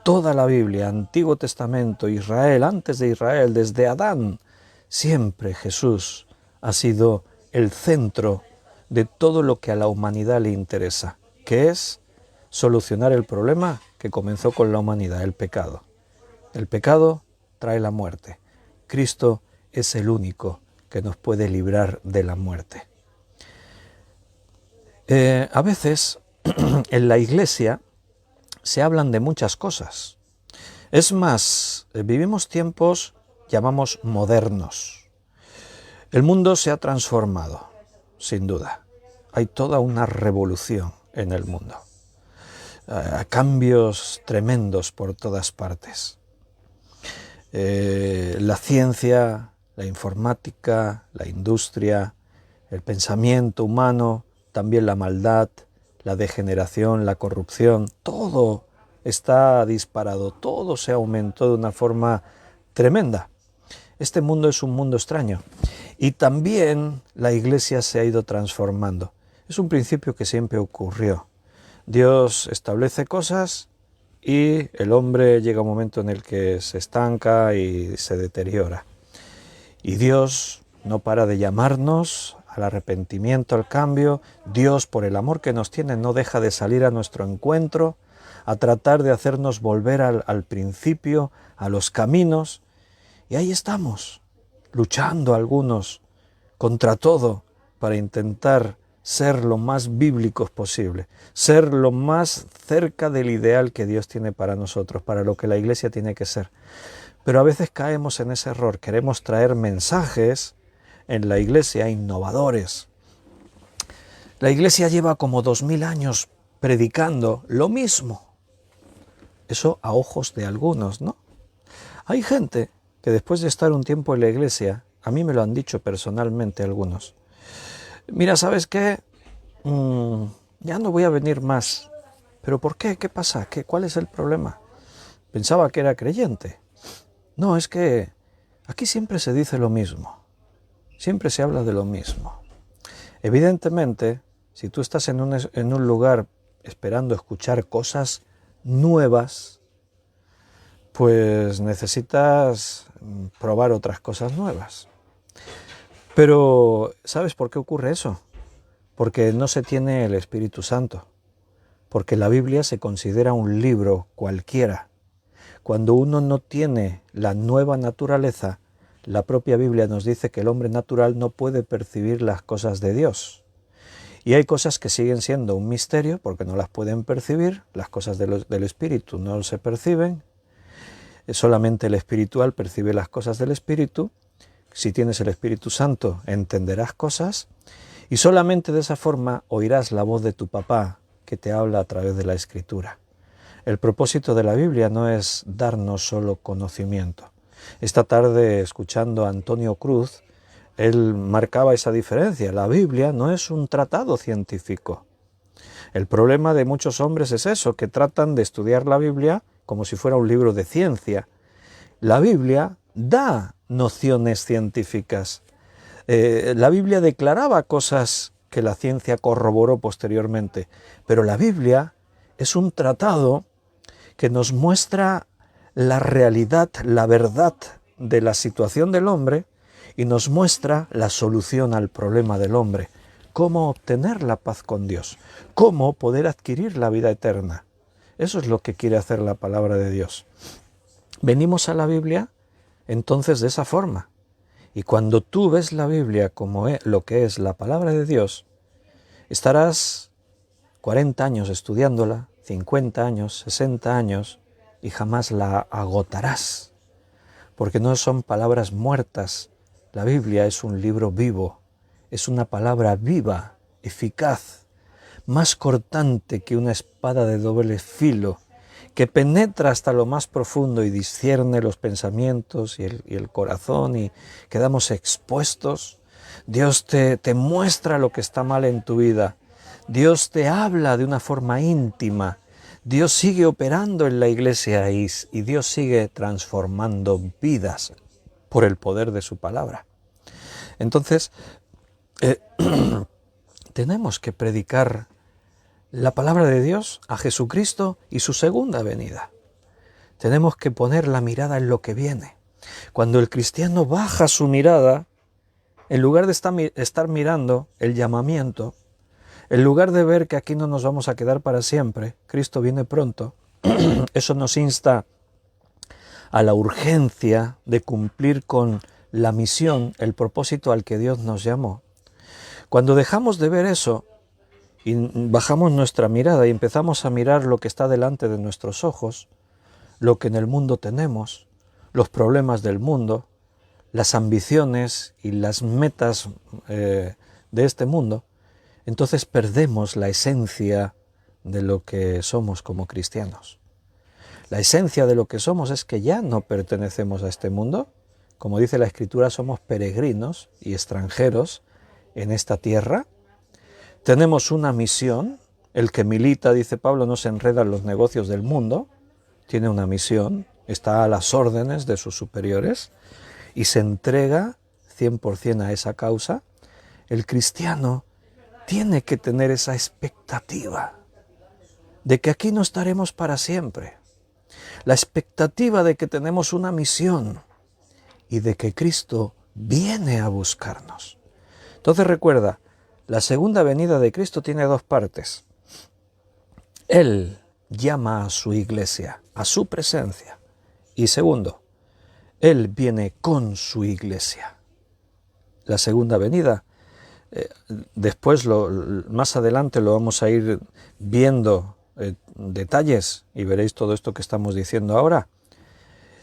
Toda la Biblia, Antiguo Testamento, Israel, antes de Israel, desde Adán, siempre Jesús ha sido el centro de todo lo que a la humanidad le interesa, que es solucionar el problema que comenzó con la humanidad, el pecado. El pecado trae la muerte. Cristo es el único que nos puede librar de la muerte. A veces en la Iglesia se hablan de muchas cosas. Es más, vivimos tiempos, llamamos modernos. El mundo se ha transformado, sin duda. Hay toda una revolución en el mundo. Cambios tremendos por todas partes. La ciencia, la informática, la industria, el pensamiento humano, también la maldad, la degeneración, la corrupción, todo está disparado, todo se aumentó de una forma tremenda. Este mundo es un mundo extraño y también la Iglesia se ha ido transformando. Es un principio que siempre ocurrió. Dios establece cosas y el hombre llega a un momento en el que se estanca y se deteriora. Y Dios no para de llamarnos al arrepentimiento, al cambio. Dios, por el amor que nos tiene, no deja de salir a nuestro encuentro, a tratar de hacernos volver al principio, a los caminos. Y ahí estamos, luchando algunos contra todo para intentar ser lo más bíblicos posible, ser lo más cerca del ideal que Dios tiene para nosotros, para lo que la Iglesia tiene que ser. Pero a veces caemos en ese error, queremos traer mensajes en la Iglesia innovadores. La Iglesia lleva como 2000 años predicando lo mismo. Eso a ojos de algunos, ¿no? Hay gente que después de estar un tiempo en la Iglesia, a mí me lo han dicho personalmente algunos, mira, ¿sabes qué? Ya no voy a venir más. ¿Pero por qué? ¿Qué pasa? ¿Cuál es el problema? Pensaba que era creyente. No, es que aquí siempre se dice lo mismo. Siempre se habla de lo mismo. Evidentemente, si tú estás en un lugar esperando escuchar cosas nuevas, pues necesitas probar otras cosas nuevas. Pero, ¿sabes por qué ocurre eso? Porque no se tiene el Espíritu Santo, porque la Biblia se considera un libro cualquiera. Cuando uno no tiene la nueva naturaleza, la propia Biblia nos dice que el hombre natural no puede percibir las cosas de Dios. Y hay cosas que siguen siendo un misterio porque no las pueden percibir, las cosas del Espíritu no se perciben, solamente el espiritual percibe las cosas del Espíritu. Si tienes el Espíritu Santo entenderás cosas y solamente de esa forma oirás la voz de tu papá que te habla a través de la Escritura. El propósito de la Biblia no es darnos solo conocimiento. Esta tarde, escuchando a Antonio Cruz, él marcaba esa diferencia. La Biblia no es un tratado científico. El problema de muchos hombres es eso, que tratan de estudiar la Biblia como si fuera un libro de ciencia. La Biblia da nociones científicas. La Biblia declaraba cosas que la ciencia corroboró posteriormente, pero la Biblia es un tratado que nos muestra la realidad, la verdad de la situación del hombre y nos muestra la solución al problema del hombre, cómo obtener la paz con Dios, cómo poder adquirir la vida eterna. Eso es lo que quiere hacer la palabra de Dios. Venimos a la Biblia entonces de esa forma. Y cuando tú ves la Biblia como lo que es la palabra de Dios, estarás 40 años estudiándola, 50 años, 60 años, y jamás la agotarás. Porque no son palabras muertas. La Biblia es un libro vivo, es una palabra viva, eficaz, más cortante que una espada de doble filo, que penetra hasta lo más profundo y discierne los pensamientos y el corazón y quedamos expuestos. Dios te muestra lo que está mal en tu vida. Dios te habla de una forma íntima. Dios sigue operando en la iglesia y Dios sigue transformando vidas por el poder de su palabra. Entonces, tenemos que predicar la palabra de Dios a Jesucristo y su segunda venida. Tenemos que poner la mirada en lo que viene. Cuando el cristiano baja su mirada, en lugar de estar mirando el llamamiento, en lugar de ver que aquí no nos vamos a quedar para siempre, Cristo viene pronto, eso nos insta a la urgencia de cumplir con la misión, el propósito al que Dios nos llamó. Cuando dejamos de ver eso y bajamos nuestra mirada y empezamos a mirar lo que está delante de nuestros ojos, lo que en el mundo tenemos, los problemas del mundo, las ambiciones y las metas de este mundo, entonces perdemos la esencia de lo que somos como cristianos. La esencia de lo que somos es que ya no pertenecemos a este mundo. Como dice la Escritura, somos peregrinos y extranjeros en esta tierra. Tenemos una misión. El que milita, dice Pablo, no se enreda en los negocios del mundo. Tiene una misión, está a las órdenes de sus superiores y se entrega 100% a esa causa. El cristiano tiene que tener esa expectativa de que aquí no estaremos para siempre. La expectativa de que tenemos una misión y de que Cristo viene a buscarnos. Entonces recuerda, la segunda venida de Cristo tiene dos partes. Él llama a su iglesia, a su presencia. Y segundo, Él viene con su iglesia. La segunda venida, después más adelante lo vamos a ir viendo detalles y veréis todo esto que estamos diciendo ahora.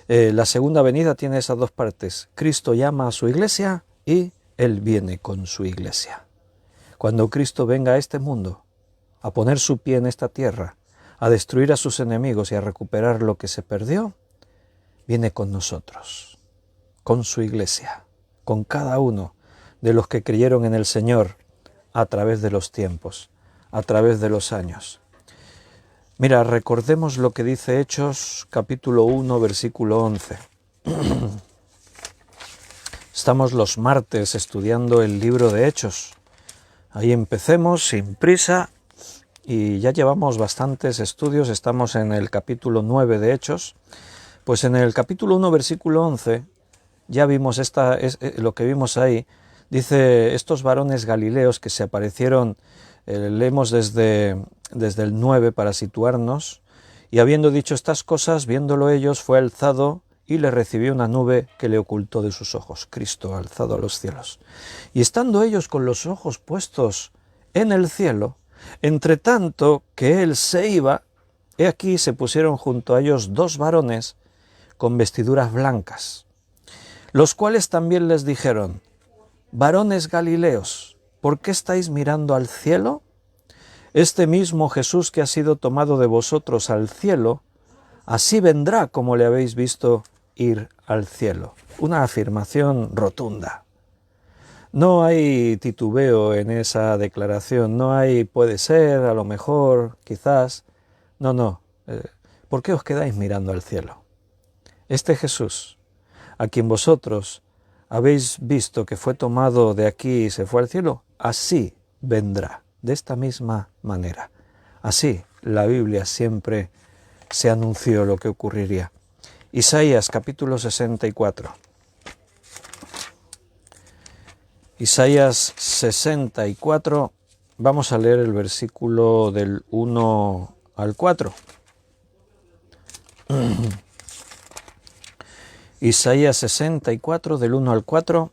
La segunda venida tiene esas dos partes. Cristo llama a su iglesia y Él viene con su iglesia. Cuando Cristo venga a este mundo, a poner su pie en esta tierra, a destruir a sus enemigos y a recuperar lo que se perdió, viene con nosotros, con su iglesia, con cada uno de los que creyeron en el Señor a través de los tiempos, a través de los años. Mira, recordemos lo que dice Hechos, capítulo 1, versículo 11. Estamos los martes estudiando el libro de Hechos. Ahí empecemos sin prisa y ya llevamos bastantes estudios, estamos en el capítulo 9 de Hechos, pues en el capítulo 1, versículo 11, ya vimos lo que vimos ahí. Dice, estos varones galileos que se aparecieron, leemos desde el 9 para situarnos, y habiendo dicho estas cosas, viéndolo ellos, fue alzado y le recibió una nube que le ocultó de sus ojos. Cristo alzado a los cielos. Y estando ellos con los ojos puestos en el cielo, entre tanto que él se iba, he aquí se pusieron junto a ellos dos varones con vestiduras blancas, los cuales también les dijeron, varones galileos, ¿por qué estáis mirando al cielo? Este mismo Jesús que ha sido tomado de vosotros al cielo, así vendrá como le habéis visto ir al cielo. Una afirmación rotunda. No hay titubeo en esa declaración, no hay puede ser, a lo mejor, quizás. No. ¿Por qué os quedáis mirando al cielo? Este Jesús, a quien vosotros habéis visto que fue tomado de aquí y se fue al cielo, así vendrá, de esta misma manera. Así la Biblia siempre se anunció lo que ocurriría. Isaías capítulo 64. Isaías 64, vamos a leer el versículo del 1 al 4. Isaías 64, del 1 al 4.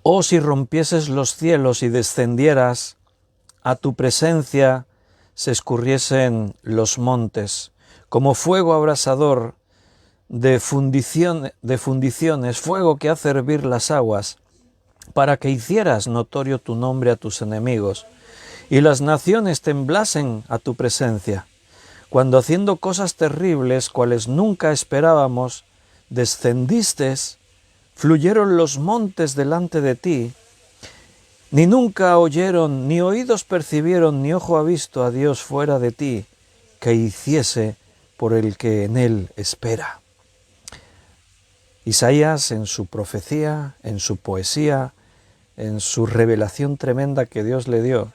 Oh, si rompieses los cielos y descendieras, a tu presencia se escurriesen los montes, como fuego abrasador de fundiciones, fuego que hace hervir las aguas, para que hicieras notorio tu nombre a tus enemigos, y las naciones temblasen a tu presencia. Cuando haciendo cosas terribles, cuales nunca esperábamos, descendiste, fluyeron los montes delante de ti, ni nunca oyeron, ni oídos percibieron, ni ojo ha visto a Dios fuera de ti, que hiciese por el que en él espera. Isaías, en su profecía, en su poesía, en su revelación tremenda que Dios le dio,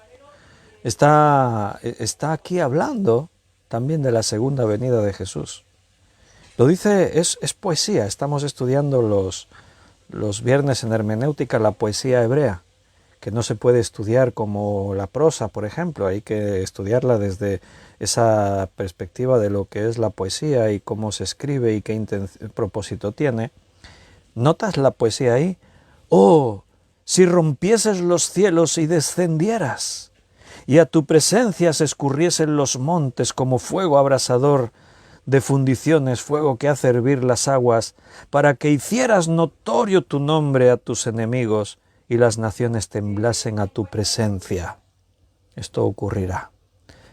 está aquí hablando también de la segunda venida de Jesús. Lo dice, es poesía. Estamos estudiando los viernes en hermenéutica la poesía hebrea, que no se puede estudiar como la prosa, por ejemplo. Hay que estudiarla desde esa perspectiva de lo que es la poesía y cómo se escribe y qué propósito tiene. ¿Notas la poesía ahí? Oh, si rompieses los cielos y descendieras, y a tu presencia se escurriesen los montes como fuego abrasador de fundiciones, fuego que hace hervir las aguas, para que hicieras notorio tu nombre a tus enemigos y las naciones temblasen a tu presencia. Esto ocurrirá.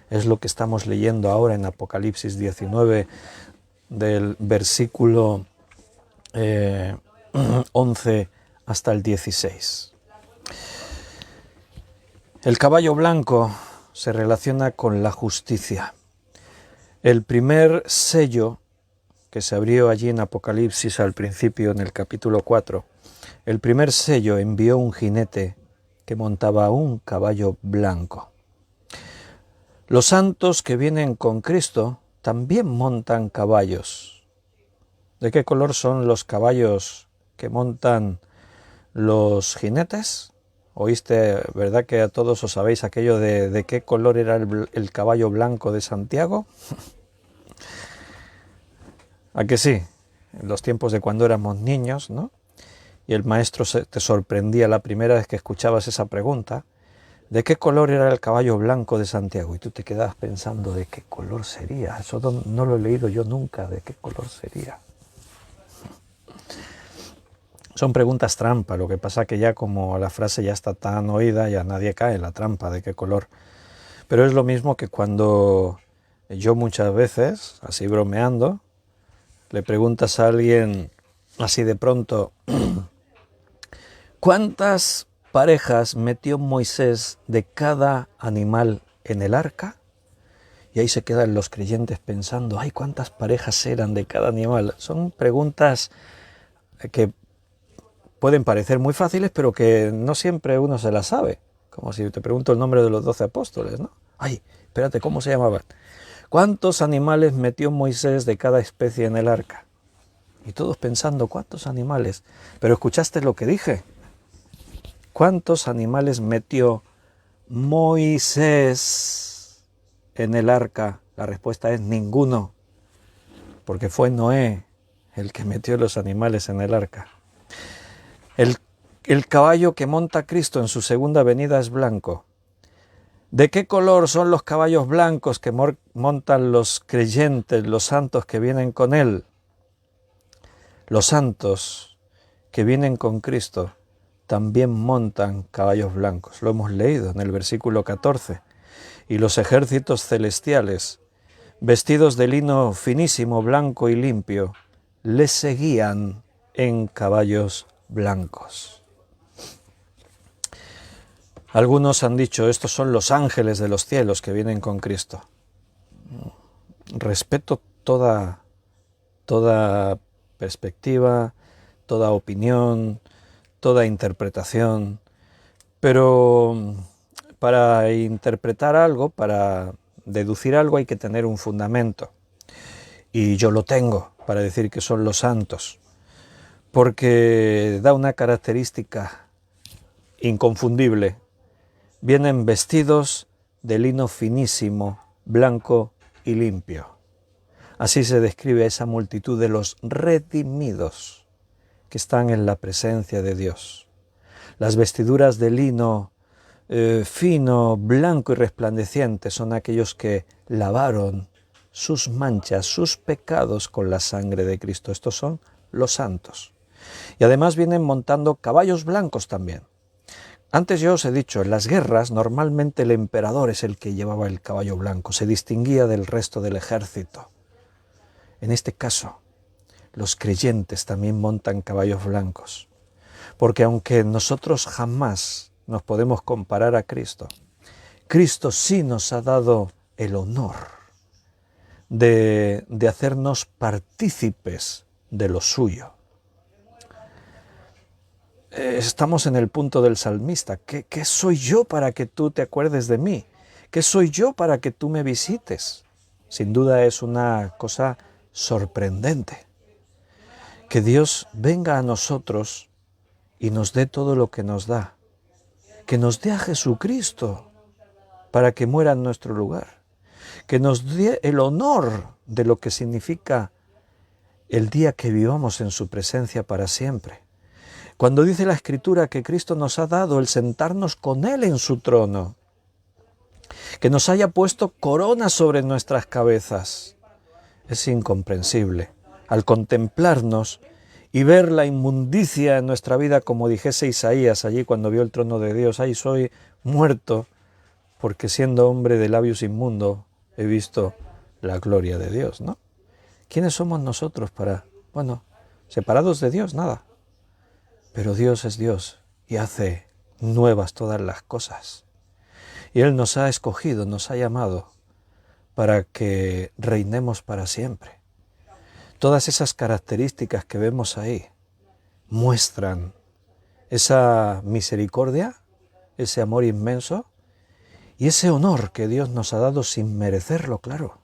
Es lo que estamos leyendo ahora en Apocalipsis 19, del versículo 11 hasta el 16. El caballo blanco se relaciona con la justicia. El primer sello que se abrió allí en Apocalipsis al principio, en el capítulo 4, el primer sello envió un jinete que montaba un caballo blanco. Los santos que vienen con Cristo también montan caballos. ¿De qué color son los caballos que montan los jinetes? ¿Oíste, verdad que a todos os sabéis aquello de qué color era el caballo blanco de Santiago? ¿A que sí? En los tiempos de cuando éramos niños, ¿no? Y el maestro te sorprendía la primera vez que escuchabas esa pregunta, ¿de qué color era el caballo blanco de Santiago? Y tú te quedabas pensando, ¿de qué color sería? Eso no lo he leído yo nunca, ¿de qué color sería? Son preguntas trampa, lo que pasa que ya como la frase ya está tan oída, ya nadie cae en la trampa de qué color. Pero es lo mismo que cuando yo muchas veces, así bromeando, le preguntas a alguien así de pronto, ¿cuántas parejas metió Moisés de cada animal en el arca? Y ahí se quedan los creyentes pensando, ay, ¿cuántas parejas eran de cada animal? Son preguntas que pueden parecer muy fáciles, pero que no siempre uno se las sabe. Como si te pregunto el nombre de los 12 apóstoles, ¿no? Ay, espérate, ¿cómo se llamaban? ¿Cuántos animales metió Moisés de cada especie en el arca? Y todos pensando, ¿cuántos animales? Pero ¿escuchaste lo que dije? ¿Cuántos animales metió Moisés en el arca? La respuesta es ninguno, porque fue Noé el que metió los animales en el arca. El caballo que monta Cristo en su segunda venida es blanco. ¿De qué color son los caballos blancos que montan los creyentes, los santos que vienen con Él? Los santos que vienen con Cristo también montan caballos blancos. Lo hemos leído en el versículo 14. Y los ejércitos celestiales, vestidos de lino finísimo, blanco y limpio, les seguían en caballos blancos. Algunos han dicho, estos son los ángeles de los cielos que vienen con Cristo. Respeto toda perspectiva, toda opinión, toda interpretación, pero para interpretar algo, para deducir algo hay que tener un fundamento. Y yo lo tengo para decir que son los santos, porque da una característica inconfundible. Vienen vestidos de lino finísimo, blanco y limpio. Así se describe a esa multitud de los redimidos que están en la presencia de Dios. Las vestiduras de lino fino, blanco y resplandeciente son aquellos que lavaron sus manchas, sus pecados con la sangre de Cristo. Estos son los santos. Y además vienen montando caballos blancos también. Antes yo os he dicho, en las guerras normalmente el emperador es el que llevaba el caballo blanco, se distinguía del resto del ejército. En este caso, los creyentes también montan caballos blancos, porque aunque nosotros jamás nos podemos comparar a Cristo, Cristo sí nos ha dado el honor de hacernos partícipes de lo suyo. Estamos en el punto del salmista. ¿Qué soy yo para que tú te acuerdes de mí? ¿Qué soy yo para que tú me visites? Sin duda es una cosa sorprendente. Que Dios venga a nosotros y nos dé todo lo que nos da. Que nos dé a Jesucristo para que muera en nuestro lugar. Que nos dé el honor de lo que significa el día que vivamos en su presencia para siempre. Cuando dice la Escritura que Cristo nos ha dado el sentarnos con Él en su trono, que nos haya puesto corona sobre nuestras cabezas, es incomprensible. Al contemplarnos y ver la inmundicia en nuestra vida, como dijese Isaías allí cuando vio el trono de Dios, ¡ay, soy muerto! Porque siendo hombre de labios inmundos he visto la gloria de Dios, ¿no? ¿Quiénes somos nosotros para, separados de Dios, nada? Pero Dios es Dios y hace nuevas todas las cosas. Y Él nos ha escogido, nos ha llamado para que reinemos para siempre. Todas esas características que vemos ahí muestran esa misericordia, ese amor inmenso y ese honor que Dios nos ha dado sin merecerlo, claro,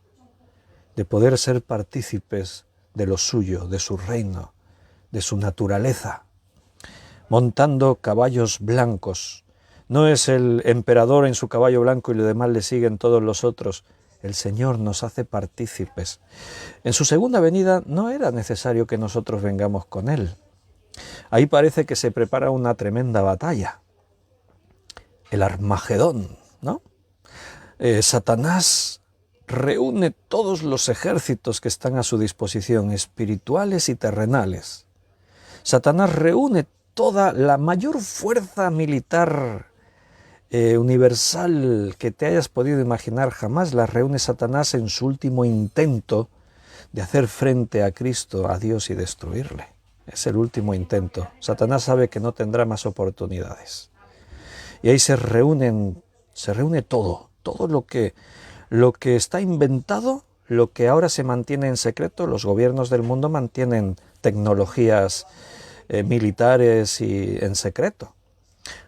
de poder ser partícipes de lo suyo, de su reino, de su naturaleza. Montando caballos blancos. No es el emperador en su caballo blanco y los demás le siguen todos los otros. El Señor nos hace partícipes. En su segunda venida no era necesario que nosotros vengamos con Él. Ahí parece que se prepara una tremenda batalla. El Armagedón, ¿no? Satanás reúne todos los ejércitos que están a su disposición, espirituales y terrenales. Satanás reúne toda la mayor fuerza militar universal que te hayas podido imaginar jamás, la reúne Satanás en su último intento de hacer frente a Cristo, a Dios y destruirle. Es el último intento. Satanás sabe que no tendrá más oportunidades. Y ahí se reúne todo lo que está inventado, lo que ahora se mantiene en secreto. Los gobiernos del mundo mantienen tecnologías militares y en secreto.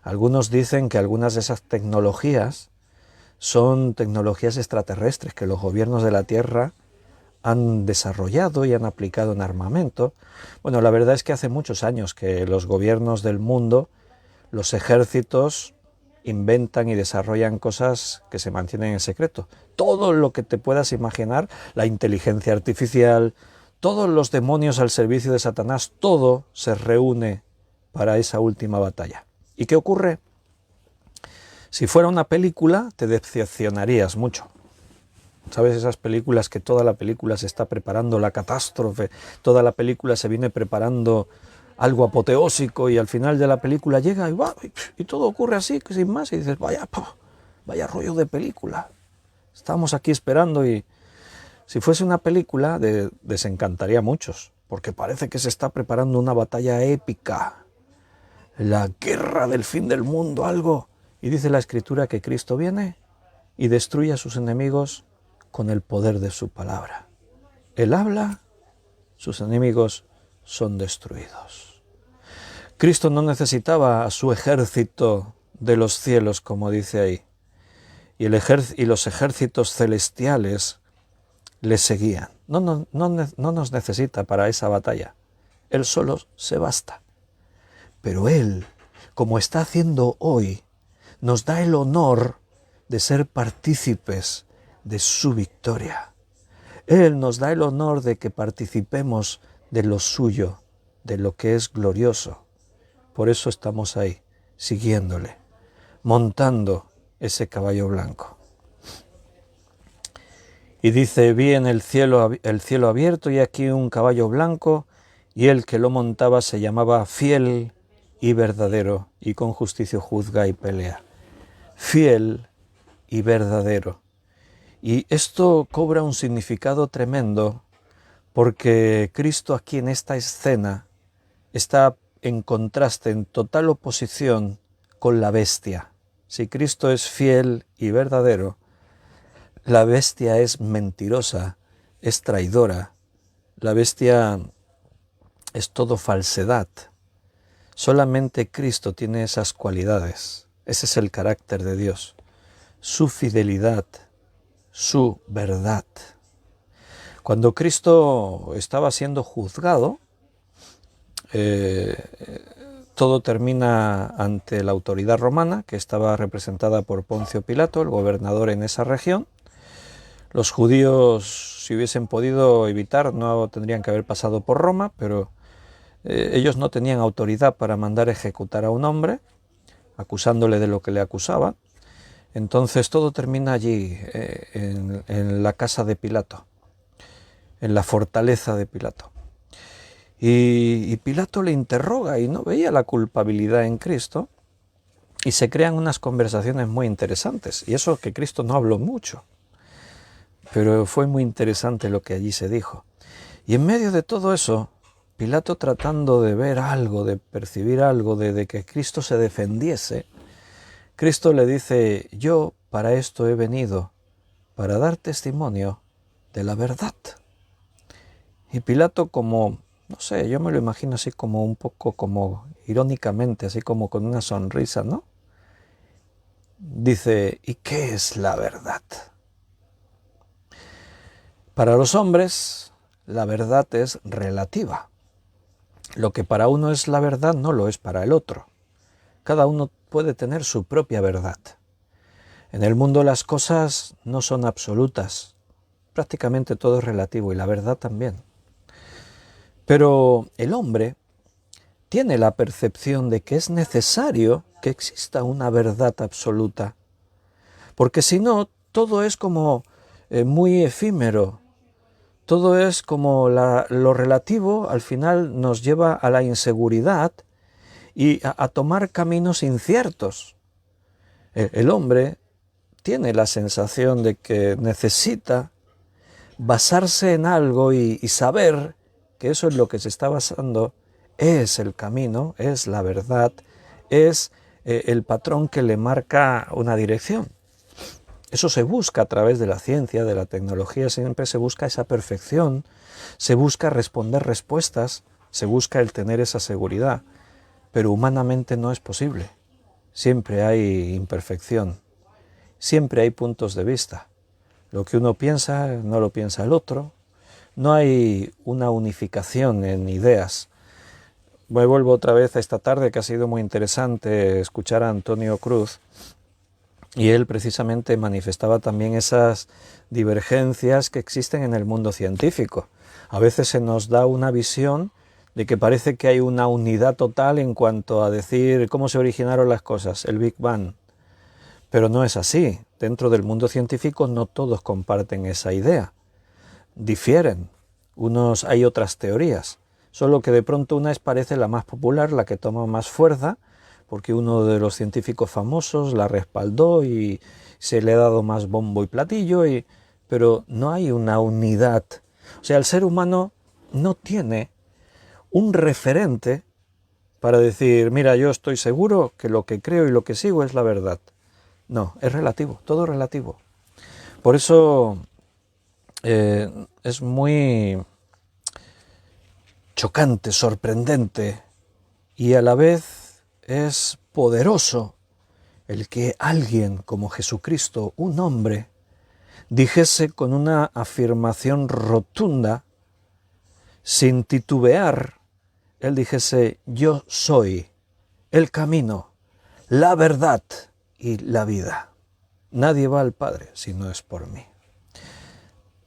Algunos dicen que algunas de esas tecnologías son tecnologías extraterrestres que los gobiernos de la Tierra han desarrollado y han aplicado en armamento. Bueno, la verdad es que hace muchos años que los gobiernos del mundo, los ejércitos, inventan y desarrollan cosas que se mantienen en secreto. Todo lo que te puedas imaginar, la inteligencia artificial, todos los demonios al servicio de Satanás, todo se reúne para esa última batalla. ¿Y qué ocurre? Si fuera una película, te decepcionarías mucho. ¿Sabes? Esas películas que toda la película se está preparando la catástrofe, toda la película se viene preparando algo apoteósico y al final de la película llega y todo ocurre así, sin más, y dices, vaya rollo de película. Estamos aquí esperando y si fuese una película desencantaría a muchos, porque parece que se está preparando una batalla épica, la guerra del fin del mundo, algo. Y dice la Escritura que Cristo viene y destruye a sus enemigos con el poder de su palabra. Él habla, sus enemigos son destruidos. Cristo no necesitaba a su ejército de los cielos, como dice ahí, y los ejércitos celestiales le seguían. No nos necesita para esa batalla. Él solo se basta. Pero Él, como está haciendo hoy, nos da el honor de ser partícipes de su victoria. Él nos da el honor de que participemos de lo suyo, de lo que es glorioso. Por eso estamos ahí, siguiéndole, montando ese caballo blanco. Y dice, vi en el cielo abierto y aquí un caballo blanco, y el que lo montaba se llamaba Fiel y Verdadero, y con justicia juzga y pelea. Fiel y verdadero. Y esto cobra un significado tremendo porque Cristo aquí en esta escena está en contraste, en total oposición con la bestia. Si Cristo es fiel y verdadero, la bestia es mentirosa, es traidora, la bestia es todo falsedad. Solamente Cristo tiene esas cualidades. Ese es el carácter de Dios, su fidelidad, su verdad. Cuando Cristo estaba siendo juzgado, todo termina ante la autoridad romana, que estaba representada por Poncio Pilato, el gobernador en esa región. Los judíos, si hubiesen podido evitar, no tendrían que haber pasado por Roma, pero ellos no tenían autoridad para mandar ejecutar a un hombre, acusándole de lo que le acusaban. Entonces todo termina allí, en la casa de Pilato, en la fortaleza de Pilato. Y Pilato le interroga y no veía la culpabilidad en Cristo, y se crean unas conversaciones muy interesantes. Y eso que Cristo no habló mucho, pero fue muy interesante lo que allí se dijo. Y en medio de todo eso, Pilato, tratando de ver algo, de percibir algo, de que Cristo se defendiese, Cristo le dice, yo para esto he venido, para dar testimonio de la verdad. Y Pilato, como, no sé, yo me lo imagino así como un poco como irónicamente, así como con una sonrisa, ¿no? Dice, ¿y qué es la verdad? Para los hombres, la verdad es relativa. Lo que para uno es la verdad no lo es para el otro. Cada uno puede tener su propia verdad. En el mundo las cosas no son absolutas. Prácticamente todo es relativo y la verdad también. Pero el hombre tiene la percepción de que es necesario que exista una verdad absoluta. Porque si no, todo es como muy efímero. Todo es como lo relativo al final nos lleva a la inseguridad y a tomar caminos inciertos. El hombre tiene la sensación de que necesita basarse en algo y saber que eso es lo que se está basando, es el camino, es la verdad, es el patrón que le marca una dirección. Eso se busca a través de la ciencia, de la tecnología, siempre se busca esa perfección, se busca responder respuestas se busca el tener esa seguridad, pero humanamente no es posible. Siempre hay imperfección, siempre hay puntos de vista. Lo que uno piensa no lo piensa el otro, no hay una unificación en ideas. Me vuelvo otra vez a esta tarde, que ha sido muy interesante escuchar a Antonio Cruz, y él precisamente manifestaba también esas divergencias que existen en el mundo científico. A veces se nos da una visión de que parece que hay una unidad total en cuanto a decir cómo se originaron las cosas, el Big Bang. Pero no es así. Dentro del mundo científico no todos comparten esa idea. Difieren. Hay otras teorías. Solo que de pronto una parece la más popular, la que toma más fuerza, porque uno de los científicos famosos la respaldó y se le ha dado más bombo y platillo, pero no hay una unidad. O sea, el ser humano no tiene un referente para decir, mira, yo estoy seguro que lo que creo y lo que sigo es la verdad. No, es relativo, todo es relativo. Por eso es muy chocante, sorprendente y a la vez es poderoso el que alguien como Jesucristo, un hombre, dijese con una afirmación rotunda, sin titubear, él dijese, yo soy el camino, la verdad y la vida. Nadie va al Padre si no es por mí.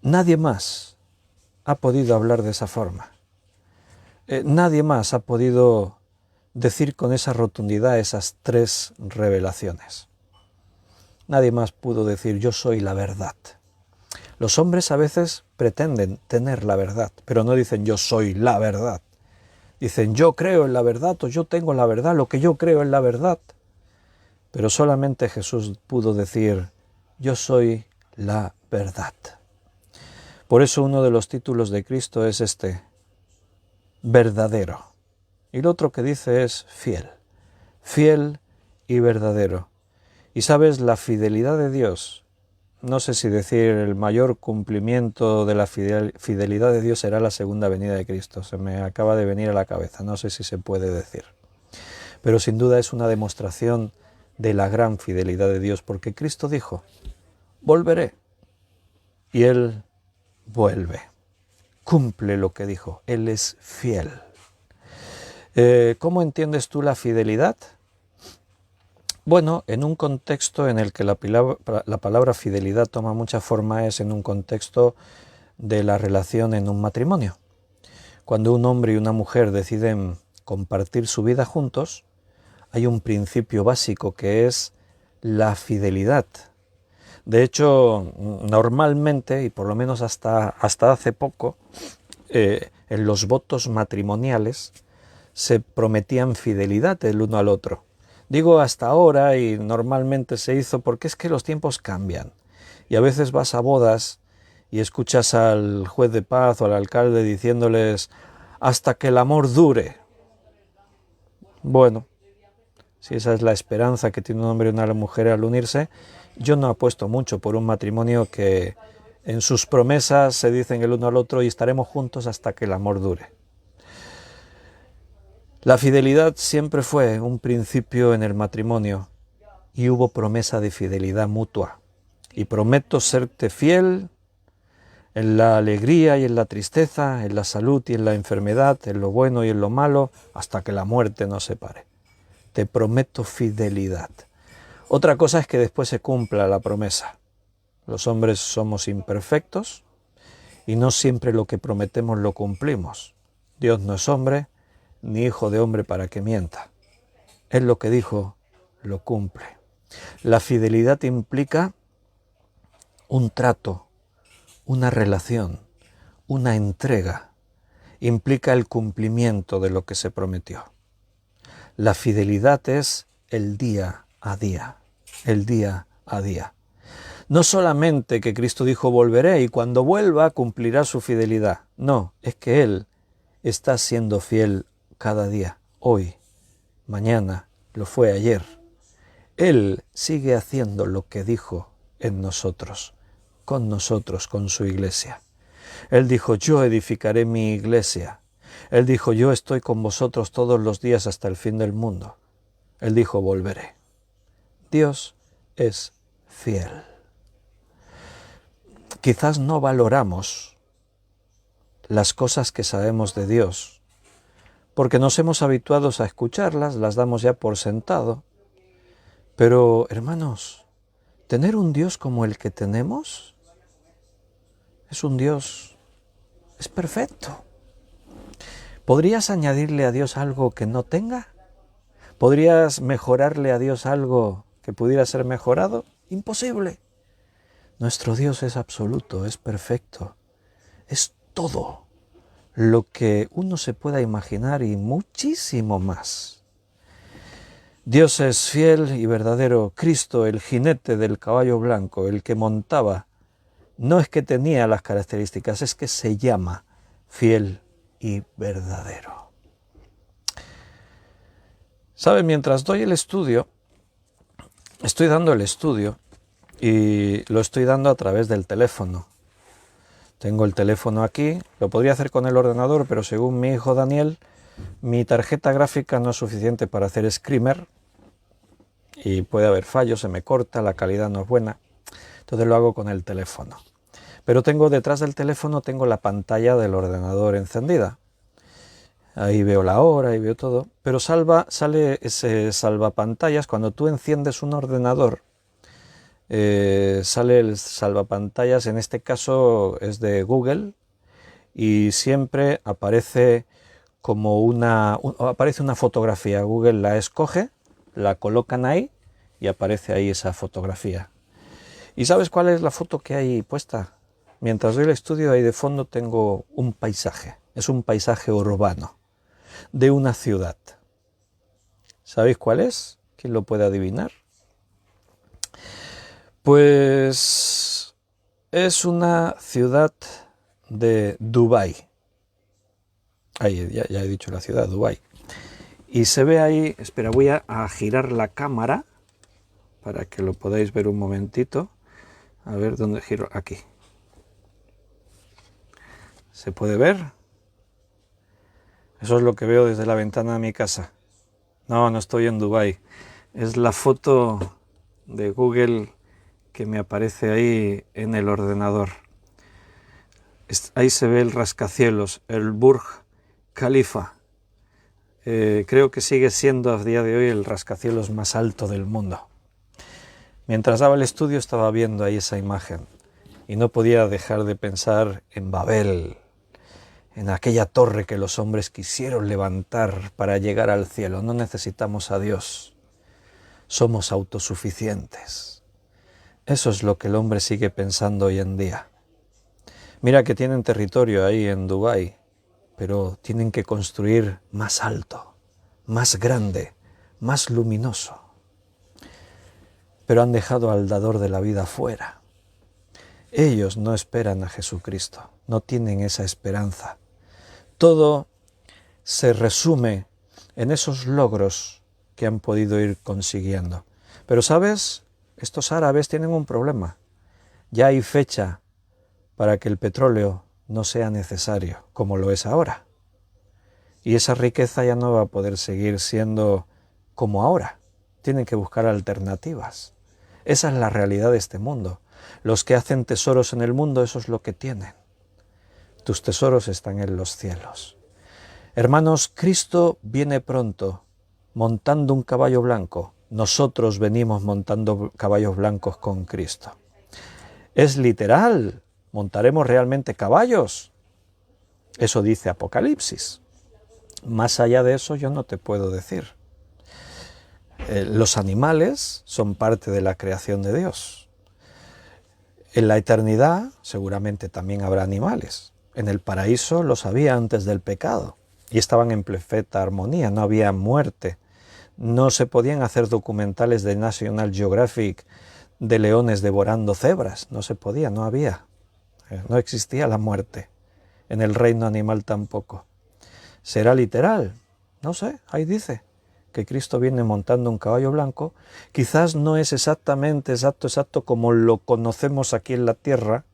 Nadie más ha podido hablar de esa forma. Nadie más ha podido decir con esa rotundidad esas tres revelaciones. Nadie más pudo decir, yo soy la verdad. Los hombres a veces pretenden tener la verdad, pero no dicen, yo soy la verdad. Dicen, yo creo en la verdad o yo tengo la verdad, lo que yo creo es la verdad. Pero solamente Jesús pudo decir, yo soy la verdad. Por eso uno de los títulos de Cristo es este, verdadero. Y el otro que dice es fiel, fiel y verdadero. Y sabes, la fidelidad de Dios, no sé si decir el mayor cumplimiento de la fidelidad de Dios será la segunda venida de Cristo. Se me acaba de venir a la cabeza, no sé si se puede decir. Pero sin duda es una demostración de la gran fidelidad de Dios, porque Cristo dijo, volveré. Y Él vuelve, cumple lo que dijo, Él es fiel. ¿Cómo entiendes tú la fidelidad? Bueno, en un contexto en el que la palabra fidelidad toma mucha forma es en un contexto de la relación en un matrimonio. Cuando un hombre y una mujer deciden compartir su vida juntos, hay un principio básico que es la fidelidad. De hecho, normalmente, y por lo menos hasta hace poco, en los votos matrimoniales se prometían fidelidad el uno al otro. Digo hasta ahora y normalmente se hizo porque es que los tiempos cambian. Y a veces vas a bodas y escuchas al juez de paz o al alcalde diciéndoles hasta que el amor dure. Bueno, si esa es la esperanza que tiene un hombre y una mujer al unirse, yo no apuesto mucho por un matrimonio que en sus promesas se dicen el uno al otro y estaremos juntos hasta que el amor dure. La fidelidad siempre fue un principio en el matrimonio y hubo promesa de fidelidad mutua. Y prometo serte fiel en la alegría y en la tristeza, en la salud y en la enfermedad, en lo bueno y en lo malo, hasta que la muerte nos separe. Te prometo fidelidad. Otra cosa es que después se cumpla la promesa. Los hombres somos imperfectos y no siempre lo que prometemos lo cumplimos. Dios no es hombre, ni hijo de hombre para que mienta. Él lo que dijo, lo cumple. La fidelidad implica un trato, una relación, una entrega. Implica el cumplimiento de lo que se prometió. La fidelidad es el día a día, el día a día. No solamente que Cristo dijo volveré y cuando vuelva cumplirá su fidelidad. No, es que Él está siendo fiel cada día, hoy, mañana, lo fue ayer. Él sigue haciendo lo que dijo en nosotros, con su iglesia. Él dijo, yo edificaré mi iglesia. Él dijo, yo estoy con vosotros todos los días hasta el fin del mundo. Él dijo, volveré. Dios es fiel. Quizás no valoramos las cosas que sabemos de Dios, porque nos hemos habituado a escucharlas, las damos ya por sentado. Pero, hermanos, tener un Dios como el que tenemos es un Dios, es perfecto. ¿Podrías añadirle a Dios algo que no tenga? ¿Podrías mejorarle a Dios algo que pudiera ser mejorado? Imposible. Nuestro Dios es absoluto, es perfecto, es todo lo que uno se pueda imaginar y muchísimo más. Dios es fiel y verdadero. Cristo, el jinete del caballo blanco, el que montaba, no es que tenía las características, es que se llama fiel y verdadero. ¿Saben? Mientras doy el estudio, estoy dando el estudio y lo estoy dando a través del teléfono. Tengo el teléfono aquí, lo podría hacer con el ordenador, pero según mi hijo Daniel, mi tarjeta gráfica no es suficiente para hacer screamer y puede haber fallos, se me corta, la calidad no es buena, entonces lo hago con el teléfono. Pero tengo detrás del teléfono, tengo la pantalla del ordenador encendida. Ahí veo la hora y veo todo, pero sale ese salvapantallas. Cuando tú enciendes un ordenador, sale el salvapantallas, en este caso es de Google, y siempre aparece como aparece una fotografía. Google la escoge, la colocan ahí y aparece ahí esa fotografía. ¿Y sabes cuál es la foto que hay puesta? Mientras doy el estudio, ahí de fondo tengo un paisaje. Es un paisaje urbano de una ciudad. ¿Sabéis cuál es? ¿Quién lo puede adivinar? Pues es una ciudad de Dubái. Ahí ya he dicho la ciudad, Dubái. Y se ve ahí, espera, voy a girar la cámara para que lo podáis ver un momentito. A ver, ¿dónde giro? Aquí. ¿Se puede ver? Eso es lo que veo desde la ventana de mi casa. No estoy en Dubái. Es la foto de Google que me aparece ahí en el ordenador. Ahí se ve el rascacielos, el Burj Khalifa. Creo que sigue siendo a día de hoy el rascacielos más alto del mundo. Mientras daba el estudio estaba viendo ahí esa imagen y no podía dejar de pensar en Babel, en aquella torre que los hombres quisieron levantar para llegar al cielo. No necesitamos a Dios, somos autosuficientes. Eso es lo que el hombre sigue pensando hoy en día. Mira que tienen territorio ahí en Dubái, pero tienen que construir más alto, más grande, más luminoso. Pero han dejado al dador de la vida fuera. Ellos no esperan a Jesucristo, no tienen esa esperanza. Todo se resume en esos logros que han podido ir consiguiendo. Pero ¿sabes? Estos árabes tienen un problema. Ya hay fecha para que el petróleo no sea necesario, como lo es ahora. Y esa riqueza ya no va a poder seguir siendo como ahora. Tienen que buscar alternativas. Esa es la realidad de este mundo. Los que hacen tesoros en el mundo, eso es lo que tienen. Tus tesoros están en los cielos. Hermanos, Cristo viene pronto, montando un caballo blanco. Nosotros venimos montando caballos blancos con Cristo. Es literal, montaremos realmente caballos. Eso dice Apocalipsis. Más allá de eso yo no te puedo decir. Los animales son parte de la creación de Dios. En la eternidad seguramente también habrá animales. En el paraíso los había antes del pecado y estaban en perfecta armonía, no había muerte. No se podían hacer documentales de National Geographic de leones devorando cebras, no se podía, no había. No existía la muerte. En el reino animal tampoco. ¿Será literal? No sé, ahí dice que Cristo viene montando un caballo blanco. Quizás no es exacto como lo conocemos aquí en la tierra,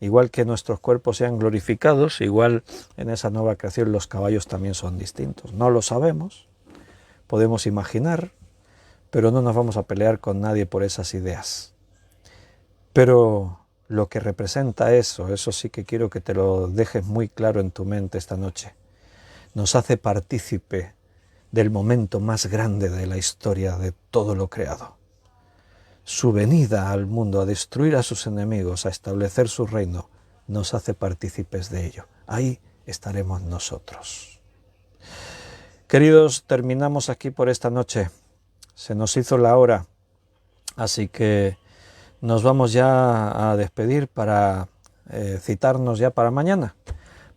Igual que nuestros cuerpos sean glorificados, igual en esa nueva creación los caballos también son distintos. No lo sabemos, podemos imaginar, pero no nos vamos a pelear con nadie por esas ideas. Pero lo que representa eso sí que quiero que te lo dejes muy claro en tu mente esta noche. Nos hace partícipe del momento más grande de la historia de todo lo creado. Su venida al mundo a destruir a sus enemigos, a establecer su reino, nos hace partícipes de ello. Ahí estaremos nosotros. Queridos, terminamos aquí por esta noche. Se nos hizo la hora, así que nos vamos ya a despedir para citarnos ya para mañana.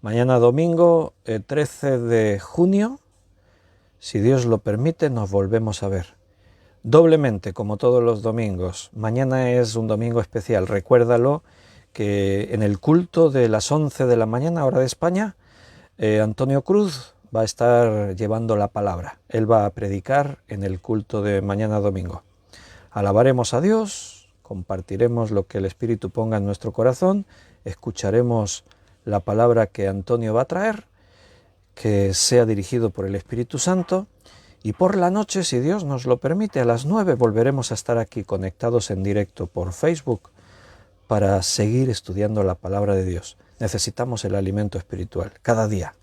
Mañana domingo 13 de junio, si Dios lo permite, nos volvemos a ver. Doblemente, como todos los domingos. Mañana es un domingo especial. Recuérdalo que en el culto de las 11 de la mañana, hora de España, Antonio Cruz va a estar llevando la palabra. Él va a predicar en el culto de mañana domingo. Alabaremos a Dios, compartiremos lo que el Espíritu ponga en nuestro corazón, escucharemos la palabra que Antonio va a traer, que sea dirigido por el Espíritu Santo. Y por la noche, si Dios nos lo permite, a las 9 volveremos a estar aquí conectados en directo por Facebook para seguir estudiando la palabra de Dios. Necesitamos el alimento espiritual cada día.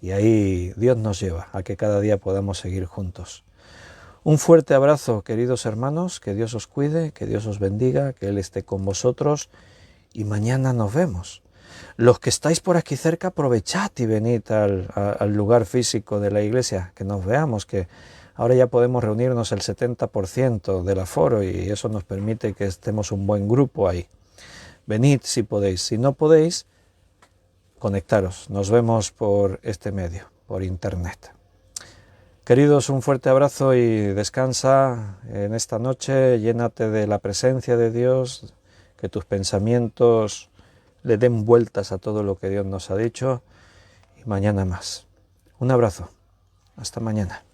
Y ahí Dios nos lleva a que cada día podamos seguir juntos. Un fuerte abrazo, queridos hermanos, que Dios os cuide, que Dios os bendiga, que Él esté con vosotros y mañana nos vemos. Los que estáis por aquí cerca, aprovechad y venid al lugar físico de la iglesia, que nos veamos, que ahora ya podemos reunirnos el 70% del aforo y eso nos permite que estemos un buen grupo ahí. Venid si podéis, si no podéis, conectaros. Nos vemos por este medio, por internet. Queridos, un fuerte abrazo y descansa en esta noche, llénate de la presencia de Dios, que tus pensamientos le den vueltas a todo lo que Dios nos ha dicho y mañana más. Un abrazo. Hasta mañana.